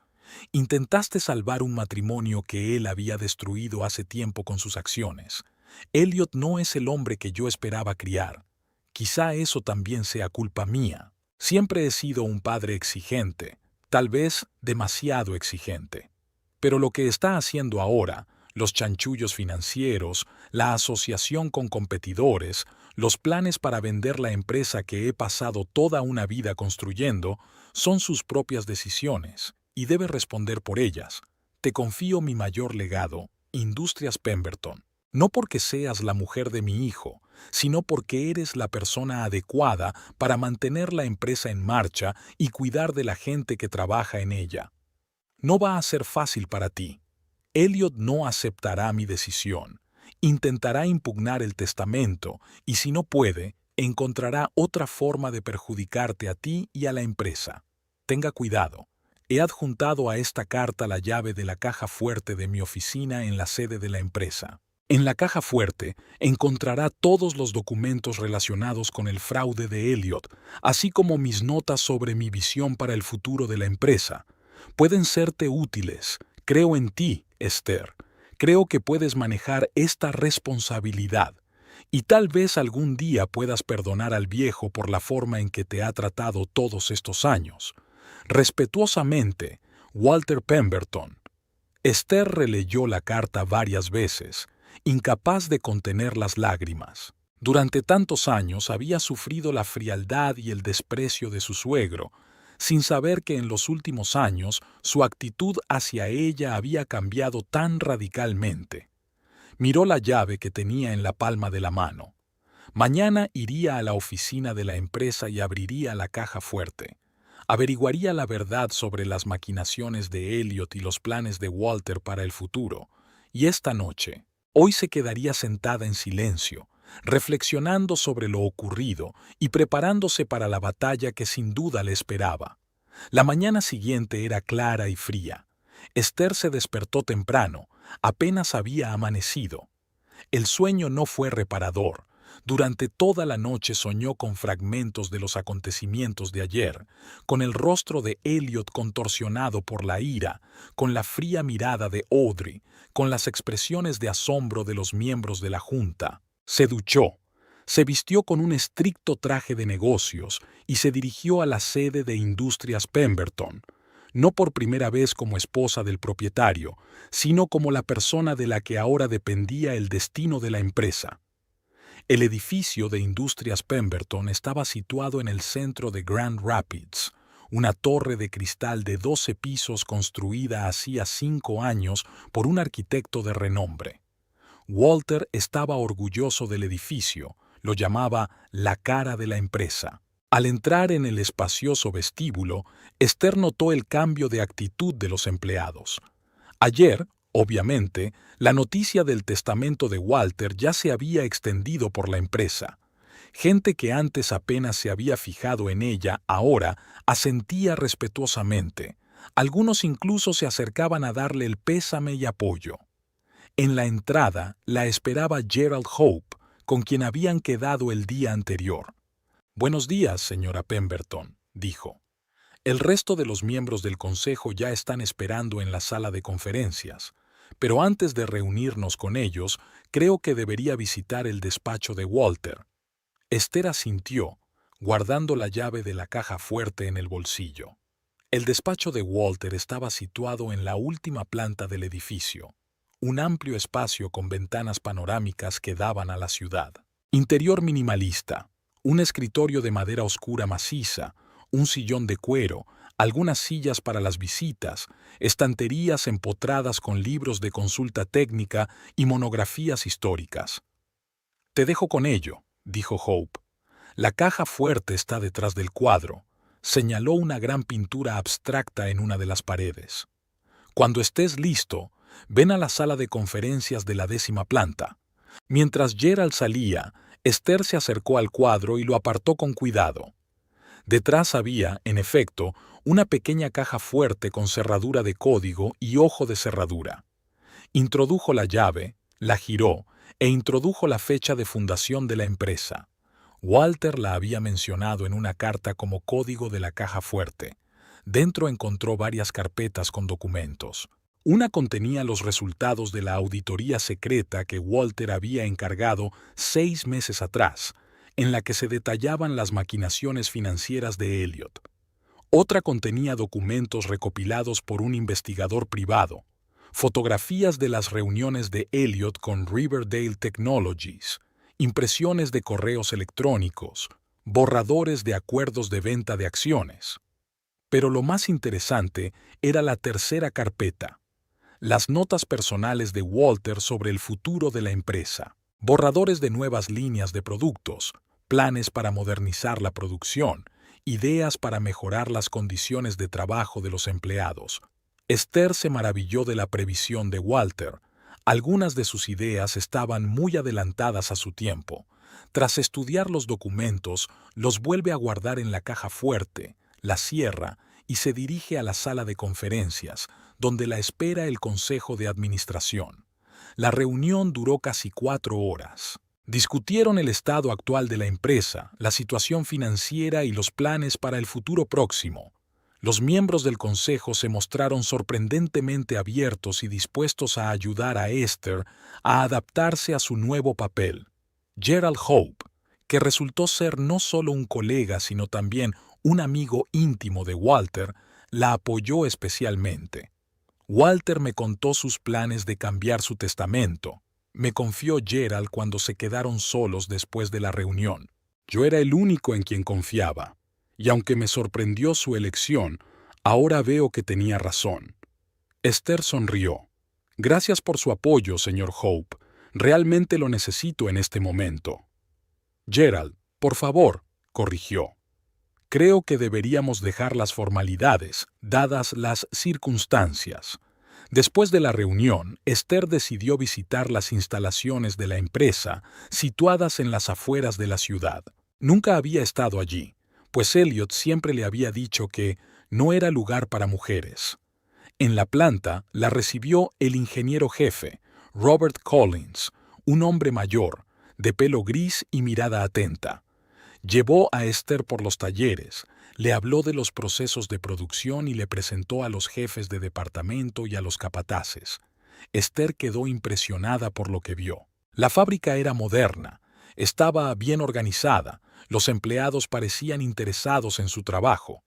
Intentaste salvar un matrimonio que él había destruido hace tiempo con sus acciones. Elliot no es el hombre que yo esperaba criar. Quizá eso también sea culpa mía. Siempre he sido un padre exigente, tal vez demasiado exigente. Pero lo que está haciendo ahora, los chanchullos financieros, la asociación con competidores, Los planes para vender la empresa que he pasado toda una vida construyendo son sus propias decisiones y debe responder por ellas. Te confío mi mayor legado, Industrias Pemberton. No porque seas la mujer de mi hijo, sino porque eres la persona adecuada para mantener la empresa en marcha y cuidar de la gente que trabaja en ella. No va a ser fácil para ti. Elliot no aceptará mi decisión. Intentará impugnar el testamento y si no puede, encontrará otra forma de perjudicarte a ti y a la empresa. Tenga cuidado. He adjuntado a esta carta la llave de la caja fuerte de mi oficina en la sede de la empresa. En la caja fuerte encontrará todos los documentos relacionados con el fraude de Elliot, así como mis notas sobre mi visión para el futuro de la empresa. Pueden serte útiles. Creo en ti, Esther. Creo que puedes manejar esta responsabilidad. Y tal vez algún día puedas perdonar al viejo por la forma en que te ha tratado todos estos años. Respetuosamente, Walter Pemberton. Esther releyó la carta varias veces, incapaz de contener las lágrimas. Durante tantos años había sufrido la frialdad y el desprecio de su suegro, sin saber que en los últimos años su actitud hacia ella había cambiado tan radicalmente. Miró la llave que tenía en la palma de la mano. Mañana iría a la oficina de la empresa y abriría la caja fuerte. Averiguaría la verdad sobre las maquinaciones de Elliot y los planes de Walter para el futuro. Y esta noche, hoy se quedaría sentada en silencio, reflexionando sobre lo ocurrido y preparándose para la batalla que sin duda le esperaba. La mañana siguiente era clara y fría. Esther se despertó temprano, apenas había amanecido. El sueño no fue reparador. Durante toda la noche soñó con fragmentos de los acontecimientos de ayer, con el rostro de Elliot contorsionado por la ira, con la fría mirada de Audrey, con las expresiones de asombro de los miembros de la junta. Se duchó, se vistió con un estricto traje de negocios y se dirigió a la sede de Industrias Pemberton, no por primera vez como esposa del propietario, sino como la persona de la que ahora dependía el destino de la empresa. El edificio de Industrias Pemberton estaba situado en el centro de Grand Rapids, una torre de cristal de 12 pisos construida hacía 5 años por un arquitecto de renombre. Walter estaba orgulloso del edificio, lo llamaba la cara de la empresa. Al entrar en el espacioso vestíbulo, Esther notó el cambio de actitud de los empleados. Ayer, obviamente, la noticia del testamento de Walter ya se había extendido por la empresa. Gente que antes apenas se había fijado en ella, ahora asentía respetuosamente. Algunos incluso se acercaban a darle el pésame y apoyo. En la entrada la esperaba Gerald Hope, con quien habían quedado el día anterior. «Buenos días, señora Pemberton», dijo. «El resto de los miembros del consejo ya están esperando en la sala de conferencias, pero antes de reunirnos con ellos, creo que debería visitar el despacho de Walter». Esther asintió, guardando la llave de la caja fuerte en el bolsillo. El despacho de Walter estaba situado en la última planta del edificio, un amplio espacio con ventanas panorámicas que daban a la ciudad. Interior minimalista, un escritorio de madera oscura maciza, un sillón de cuero, algunas sillas para las visitas, estanterías empotradas con libros de consulta técnica y monografías históricas. «Te dejo con ello», dijo Hope. «La caja fuerte está detrás del cuadro», señaló una gran pintura abstracta en una de las paredes. «Cuando estés listo, ven a la sala de conferencias de la 10ª planta». Mientras Gerald salía, Esther se acercó al cuadro y lo apartó con cuidado. Detrás había, en efecto, una pequeña caja fuerte con cerradura de código y ojo de cerradura. Introdujo la llave, la giró e introdujo la fecha de fundación de la empresa. Walter la había mencionado en una carta como código de la caja fuerte. Dentro encontró varias carpetas con documentos. Una contenía los resultados de la auditoría secreta que Walter había encargado 6 meses atrás, en la que se detallaban las maquinaciones financieras de Elliot. Otra contenía documentos recopilados por un investigador privado, fotografías de las reuniones de Elliot con Riverdale Technologies impresiones de correos electrónicos, borradores de acuerdos de venta de acciones. Pero lo más interesante era la tercera carpeta, las notas personales de Walter sobre el futuro de la empresa, borradores de nuevas líneas de productos, planes para modernizar la producción, ideas para mejorar las condiciones de trabajo de los empleados. Esther se maravilló de la previsión de Walter. Algunas de sus ideas estaban muy adelantadas a su tiempo. Tras estudiar los documentos, los vuelve a guardar en la caja fuerte, la cierra y se dirige a la sala de conferencias, donde la espera el Consejo de Administración. La reunión duró casi 4 horas. Discutieron el estado actual de la empresa, la situación financiera y los planes para el futuro próximo. Los miembros del consejo se mostraron sorprendentemente abiertos y dispuestos a ayudar a Esther a adaptarse a su nuevo papel. Gerald Hope, que resultó ser no solo un colega sino también un amigo íntimo de Walter, la apoyó especialmente. Walter me contó sus planes de cambiar su testamento. Me confió Gerald cuando se quedaron solos después de la reunión. Yo era el único en quien confiaba. Y aunque me sorprendió su elección, ahora veo que tenía razón. Esther sonrió. Gracias por su apoyo, señor Hope. Realmente lo necesito en este momento. Gerald, por favor, corrigió. Creo que deberíamos dejar las formalidades, dadas las circunstancias. Después de la reunión, Esther decidió visitar las instalaciones de la empresa, situadas en las afueras de la ciudad. Nunca había estado allí, pues Elliot siempre le había dicho que no era lugar para mujeres. En la planta la recibió el ingeniero jefe, Robert Collins, un hombre mayor, de pelo gris y mirada atenta. Llevó a Esther por los talleres, le habló de los procesos de producción y le presentó a los jefes de departamento y a los capataces. Esther quedó impresionada por lo que vio. La fábrica era moderna, estaba bien organizada, los empleados parecían interesados en su trabajo,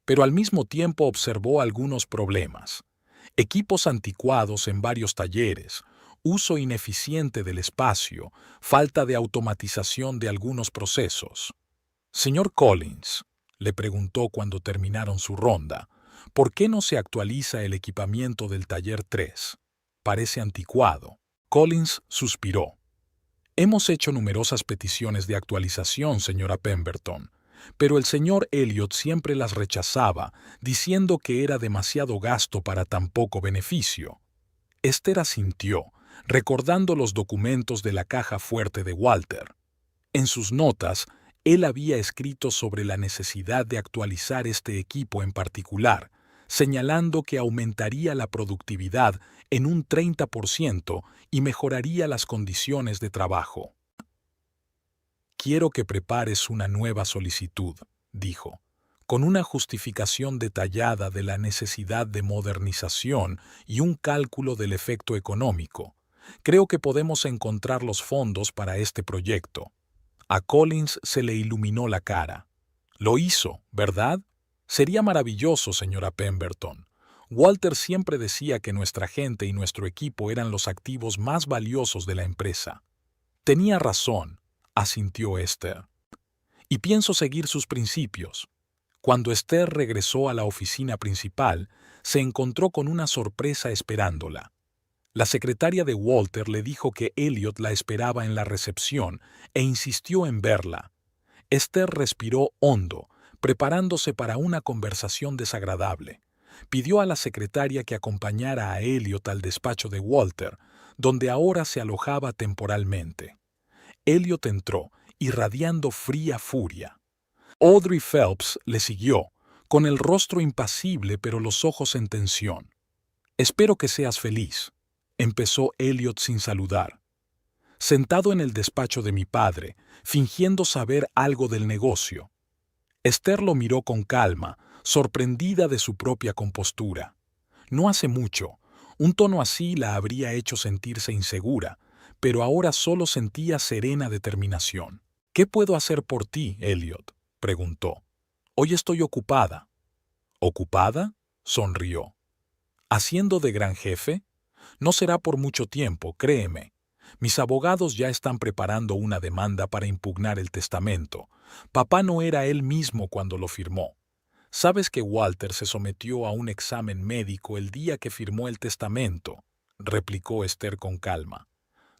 pero al mismo tiempo observó algunos problemas. Equipos anticuados en varios talleres, uso ineficiente del espacio, falta de automatización de algunos procesos. Señor Collins, le preguntó cuando terminaron su ronda, ¿por qué no se actualiza el equipamiento del taller 3? Parece anticuado. Collins suspiró. Hemos hecho numerosas peticiones de actualización, señora Pemberton, pero el señor Elliot siempre las rechazaba, diciendo que era demasiado gasto para tan poco beneficio. Esther asintió, recordando los documentos de la caja fuerte de Walter. En sus notas, él había escrito sobre la necesidad de actualizar este equipo en particular, señalando que aumentaría la productividad en un 30% y mejoraría las condiciones de trabajo. Quiero que prepares una nueva solicitud, dijo, con una justificación detallada de la necesidad de modernización y un cálculo del efecto económico. Creo que podemos encontrar los fondos para este proyecto. A Collins se le iluminó la cara. Lo hizo, ¿verdad? Sería maravilloso, señora Pemberton. Walter siempre decía que nuestra gente y nuestro equipo eran los activos más valiosos de la empresa. Tenía razón, asintió Esther. Y pienso seguir sus principios. Cuando Esther regresó a la oficina principal, se encontró con una sorpresa esperándola. La secretaria de Walter le dijo que Elliot la esperaba en la recepción e insistió en verla. Esther respiró hondo, preparándose para una conversación desagradable. Pidió a la secretaria que acompañara a Elliot al despacho de Walter, donde ahora se alojaba temporalmente. Elliot entró, irradiando fría furia. Audrey Phelps le siguió, con el rostro impasible pero los ojos en tensión. «Espero que seas feliz», empezó Elliot sin saludar. Sentado en el despacho de mi padre, fingiendo saber algo del negocio. Esther lo miró con calma, sorprendida de su propia compostura. No hace mucho, un tono así la habría hecho sentirse insegura, pero ahora solo sentía serena determinación. «¿Qué puedo hacer por ti, Elliot?», preguntó. «Hoy estoy ocupada». «¿Ocupada?», sonrió. «¿Haciendo de gran jefe? No será por mucho tiempo, créeme. Mis abogados ya están preparando una demanda para impugnar el testamento. Papá no era él mismo cuando lo firmó. ¿Sabes que Walter se sometió a un examen médico el día que firmó el testamento?, replicó Esther con calma.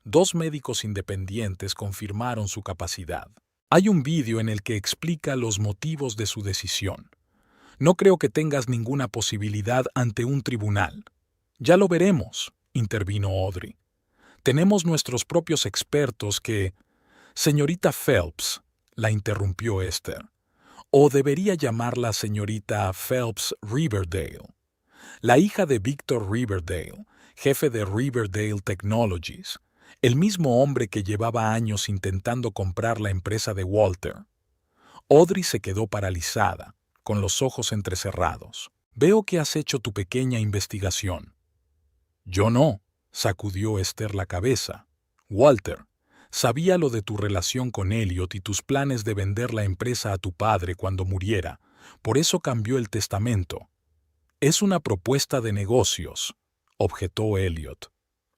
2 médicos independientes confirmaron su capacidad. Hay un vídeo en el que explica los motivos de su decisión. No creo que tengas ninguna posibilidad ante un tribunal. Ya lo veremos, intervino Audrey. Tenemos nuestros propios expertos que... Señorita Phelps, la interrumpió Esther. O debería llamarla señorita Phelps Riverdale. La hija de Victor Riverdale, jefe de Riverdale Technologies, el mismo hombre que llevaba años intentando comprar la empresa de Walter. Audrey se quedó paralizada, con los ojos entrecerrados. Veo que has hecho tu pequeña investigación. Yo no, sacudió Esther la cabeza. Walter, sabía lo de tu relación con Elliot y tus planes de vender la empresa a tu padre cuando muriera, por eso cambió el testamento. Es una propuesta de negocios, objetó Elliot.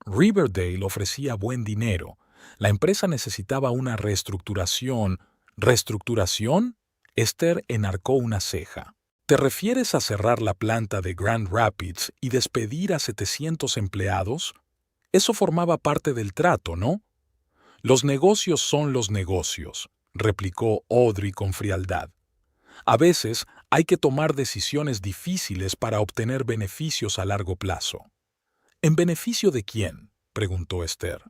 Riverdale ofrecía buen dinero. La empresa necesitaba una reestructuración. ¿Reestructuración? Esther enarcó una ceja. ¿Te refieres a cerrar la planta de Grand Rapids y despedir a 700 empleados? Eso formaba parte del trato, ¿no? Los negocios son los negocios, replicó Audrey con frialdad. A veces hay que tomar decisiones difíciles para obtener beneficios a largo plazo. ¿En beneficio de quién?, preguntó Esther.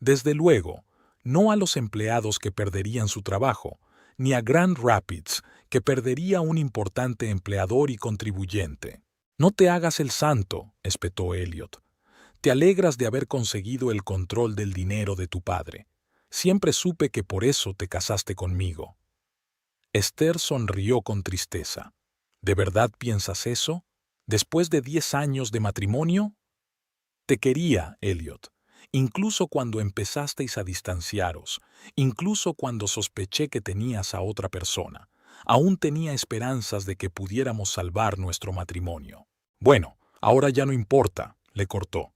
Desde luego, no a los empleados que perderían su trabajo, ni a Grand Rapids, que perdería un importante empleador y contribuyente. No te hagas el santo, espetó Elliot. Te alegras de haber conseguido el control del dinero de tu padre. Siempre supe que por eso te casaste conmigo. Esther sonrió con tristeza. ¿De verdad piensas eso? ¿Después de 10 años de matrimonio? Te quería, Elliot, incluso cuando empezasteis a distanciaros, incluso cuando sospeché que tenías a otra persona. Aún tenía esperanzas de que pudiéramos salvar nuestro matrimonio. Bueno, ahora ya no importa, le cortó.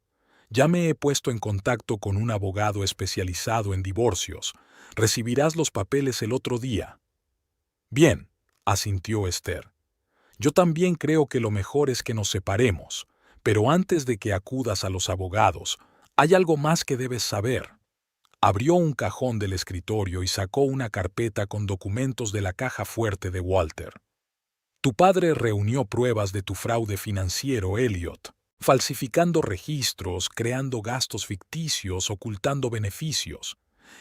Ya me he puesto en contacto con un abogado especializado en divorcios. Recibirás los papeles el otro día. Bien, asintió Esther. Yo también creo que lo mejor es que nos separemos, pero antes de que acudas a los abogados, hay algo más que debes saber. Abrió un cajón del escritorio y sacó una carpeta con documentos de la caja fuerte de Walter. Tu padre reunió pruebas de tu fraude financiero, Elliot, falsificando registros, creando gastos ficticios, ocultando beneficios.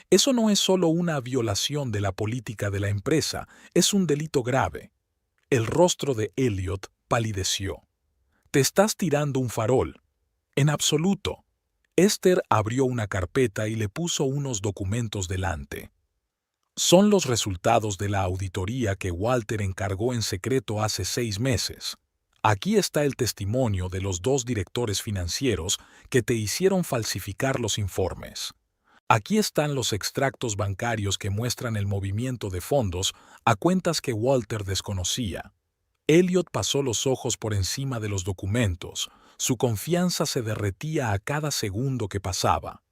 Eso no es solo una violación de la política de la empresa, es un delito grave. El rostro de Elliot palideció. Te estás tirando un farol. En absoluto. Esther abrió una carpeta y le puso unos documentos delante. Son los resultados de la auditoría que Walter encargó en secreto hace 6 meses. Aquí está el testimonio de los 2 directores financieros que te hicieron falsificar los informes. Aquí están los extractos bancarios que muestran el movimiento de fondos a cuentas que Walter desconocía. Elliot pasó los ojos por encima de los documentos. Su confianza se derretía a cada segundo que pasaba.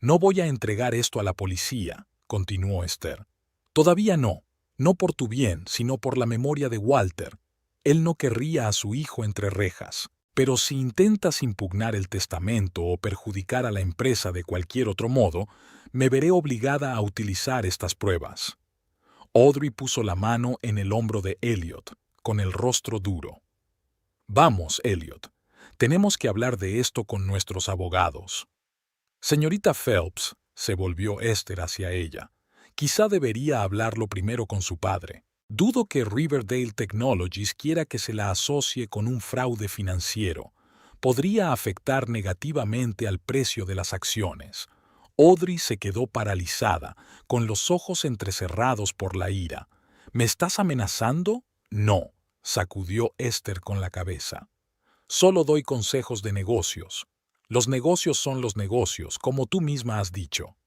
No voy a entregar esto a la policía, continuó Esther. Todavía no, no por tu bien, sino por la memoria de Walter. Él no querría a su hijo entre rejas. Pero si intentas impugnar el testamento o perjudicar a la empresa de cualquier otro modo, me veré obligada a utilizar estas pruebas. Audrey puso la mano en el hombro de Elliot, con el rostro duro. Vamos, Elliot. Tenemos que hablar de esto con nuestros abogados. Señorita Phelps, se volvió Esther hacia ella. Quizá debería hablarlo primero con su padre. Dudo que Riverdale Technologies quiera que se la asocie con un fraude financiero. Podría afectar negativamente al precio de las acciones. Audrey se quedó paralizada, con los ojos entrecerrados por la ira. ¿Me estás amenazando? No, sacudió Esther con la cabeza. Solo doy consejos de negocios. Los negocios son los negocios, como tú misma has dicho.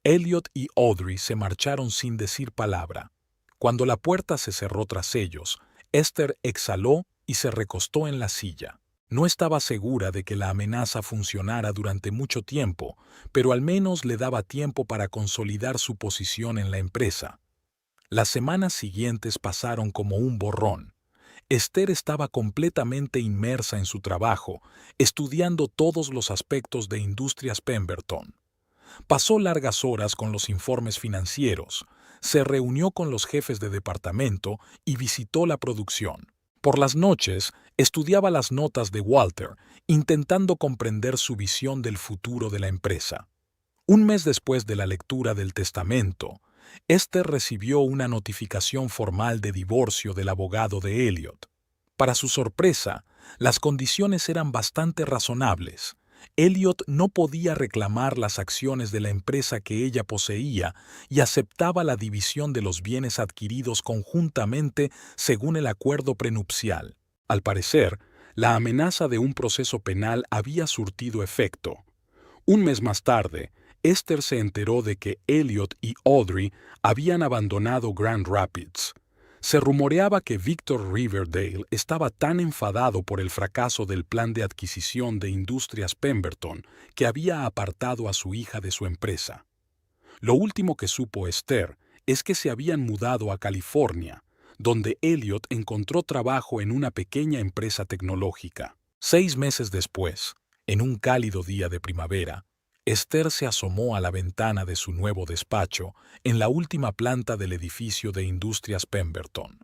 Elliot y Audrey se marcharon sin decir palabra. Cuando la puerta se cerró tras ellos, Esther exhaló y se recostó en la silla. No estaba segura de que la amenaza funcionara durante mucho tiempo, pero al menos le daba tiempo para consolidar su posición en la empresa. Las semanas siguientes pasaron como un borrón. Esther estaba completamente inmersa en su trabajo, estudiando todos los aspectos de Industrias Pemberton. Pasó largas horas con los informes financieros, se reunió con los jefes de departamento y visitó la producción. Por las noches, estudiaba las notas de Walter, intentando comprender su visión del futuro de la empresa. Un mes después de la lectura del testamento, Esther recibió una notificación formal de divorcio del abogado de Elliot. Para su sorpresa, las condiciones eran bastante razonables. Elliot no podía reclamar las acciones de la empresa que ella poseía y aceptaba la división de los bienes adquiridos conjuntamente según el acuerdo prenupcial. Al parecer, la amenaza de un proceso penal había surtido efecto. Un mes más tarde, Esther se enteró de que Elliot y Audrey habían abandonado Grand Rapids. Se rumoreaba que Victor Riverdale estaba tan enfadado por el fracaso del plan de adquisición de Industrias Pemberton que había apartado a su hija de su empresa. Lo último que supo Esther es que se habían mudado a California, donde Elliot encontró trabajo en una pequeña empresa tecnológica. 6 meses después, en un cálido día de primavera, Esther se asomó a la ventana de su nuevo despacho en la última planta del edificio de Industrias Pemberton.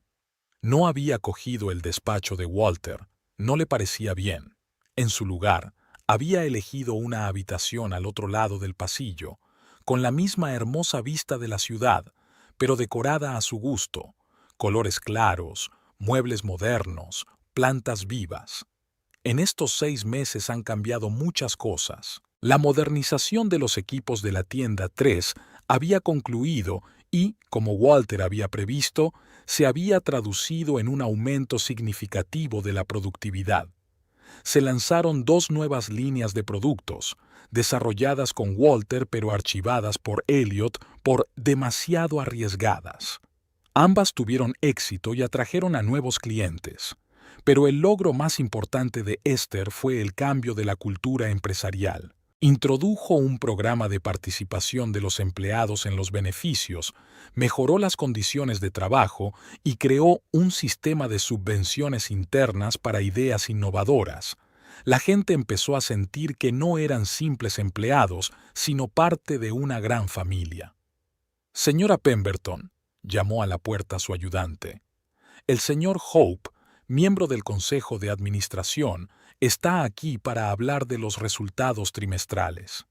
No había cogido el despacho de Walter, no le parecía bien. En su lugar, había elegido una habitación al otro lado del pasillo, con la misma hermosa vista de la ciudad, pero decorada a su gusto, colores claros, muebles modernos, plantas vivas. En estos 6 meses han cambiado muchas cosas. La modernización de los equipos de la tienda 3 había concluido y, como Walter había previsto, se había traducido en un aumento significativo de la productividad. Se lanzaron 2 nuevas líneas de productos, desarrolladas con Walter pero archivadas por Elliot por demasiado arriesgadas. Ambas tuvieron éxito y atrajeron a nuevos clientes. Pero el logro más importante de Esther fue el cambio de la cultura empresarial. Introdujo un programa de participación de los empleados en los beneficios, mejoró las condiciones de trabajo y creó un sistema de subvenciones internas para ideas innovadoras. La gente empezó a sentir que no eran simples empleados, sino parte de una gran familia. Señora Pemberton, llamó a la puerta su ayudante. El señor Hope, miembro del Consejo de Administración, está aquí para hablar de los resultados trimestrales.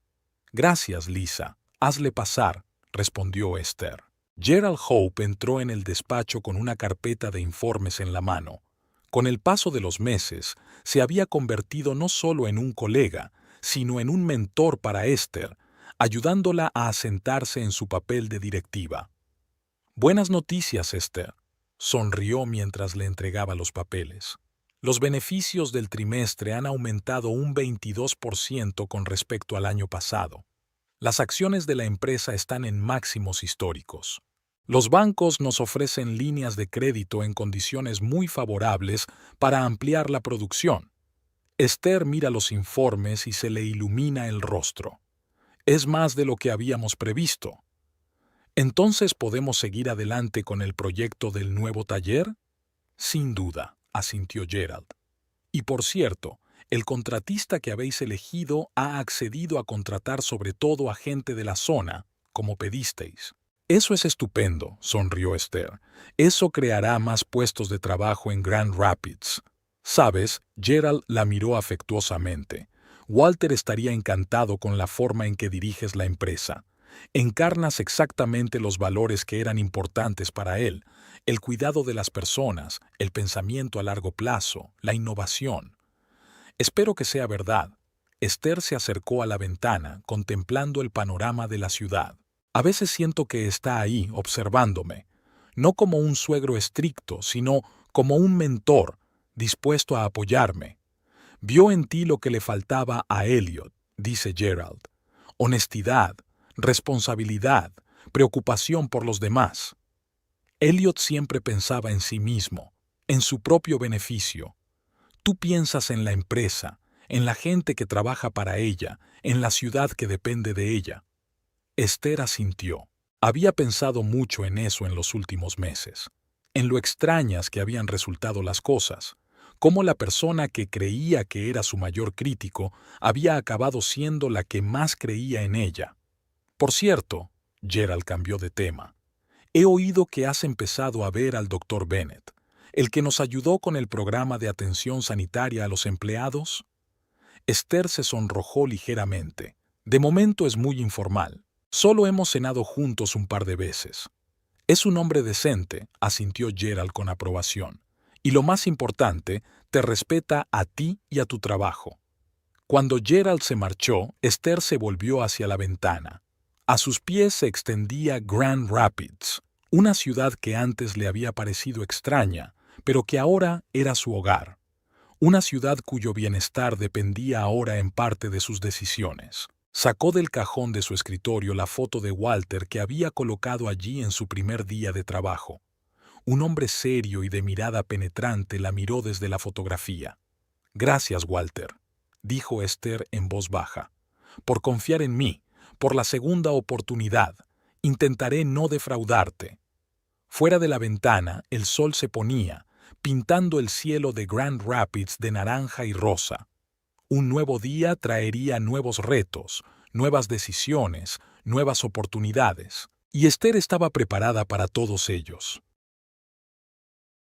Gracias, Lisa. Hazle pasar, respondió Esther. Gerald Hope entró en el despacho con una carpeta de informes en la mano. Con el paso de los meses, se había convertido no solo en un colega, sino en un mentor para Esther, ayudándola a asentarse en su papel de directiva. Buenas noticias, Esther, sonrió mientras le entregaba los papeles. Los beneficios del trimestre han aumentado un 22% con respecto al año pasado. Las acciones de la empresa están en máximos históricos. Los bancos nos ofrecen líneas de crédito en condiciones muy favorables para ampliar la producción. Esther mira los informes y se le ilumina el rostro. Es más de lo que habíamos previsto. ¿Entonces podemos seguir adelante con el proyecto del nuevo taller? Sin duda, asintió Gerald. Y por cierto, el contratista que habéis elegido ha accedido a contratar sobre todo a gente de la zona, como pedisteis. Eso es estupendo, sonrió Esther. Eso creará más puestos de trabajo en Grand Rapids. Sabes, Gerald la miró afectuosamente. Walter estaría encantado con la forma en que diriges la empresa. Encarnas exactamente los valores que eran importantes para él: el cuidado de las personas, el pensamiento a largo plazo, la innovación. Espero que sea verdad. Esther se acercó a la ventana, contemplando el panorama de la ciudad. A veces siento que está ahí, observándome, no como un suegro estricto, sino como un mentor, dispuesto a apoyarme. Vio en ti lo que le faltaba a Elliot, dice Gerald. Honestidad, responsabilidad, preocupación por los demás. Elliot siempre pensaba en sí mismo, en su propio beneficio. Tú piensas en la empresa, en la gente que trabaja para ella, en la ciudad que depende de ella. Esther asintió. Había pensado mucho en eso en los últimos meses, en lo extrañas que habían resultado las cosas, cómo la persona que creía que era su mayor crítico había acabado siendo la que más creía en ella. Por cierto, Gerald cambió de tema. He oído que has empezado a ver al doctor Bennett, el que nos ayudó con el programa de atención sanitaria a los empleados. Esther se sonrojó ligeramente. De momento es muy informal. Solo hemos cenado juntos un par de veces. Es un hombre decente, asintió Gerald con aprobación. Y lo más importante, te respeta a ti y a tu trabajo. Cuando Gerald se marchó, Esther se volvió hacia la ventana. A sus pies se extendía Grand Rapids, una ciudad que antes le había parecido extraña, pero que ahora era su hogar. Una ciudad cuyo bienestar dependía ahora en parte de sus decisiones. Sacó del cajón de su escritorio la foto de Walter que había colocado allí en su primer día de trabajo. Un hombre serio y de mirada penetrante la miró desde la fotografía. «Gracias, Walter», dijo Esther en voz baja, «por confiar en mí, por la segunda oportunidad. Intentaré no defraudarte». Fuera de la ventana, el sol se ponía, pintando el cielo de Grand Rapids de naranja y rosa. Un nuevo día traería nuevos retos, nuevas decisiones, nuevas oportunidades, y Esther estaba preparada para todos ellos.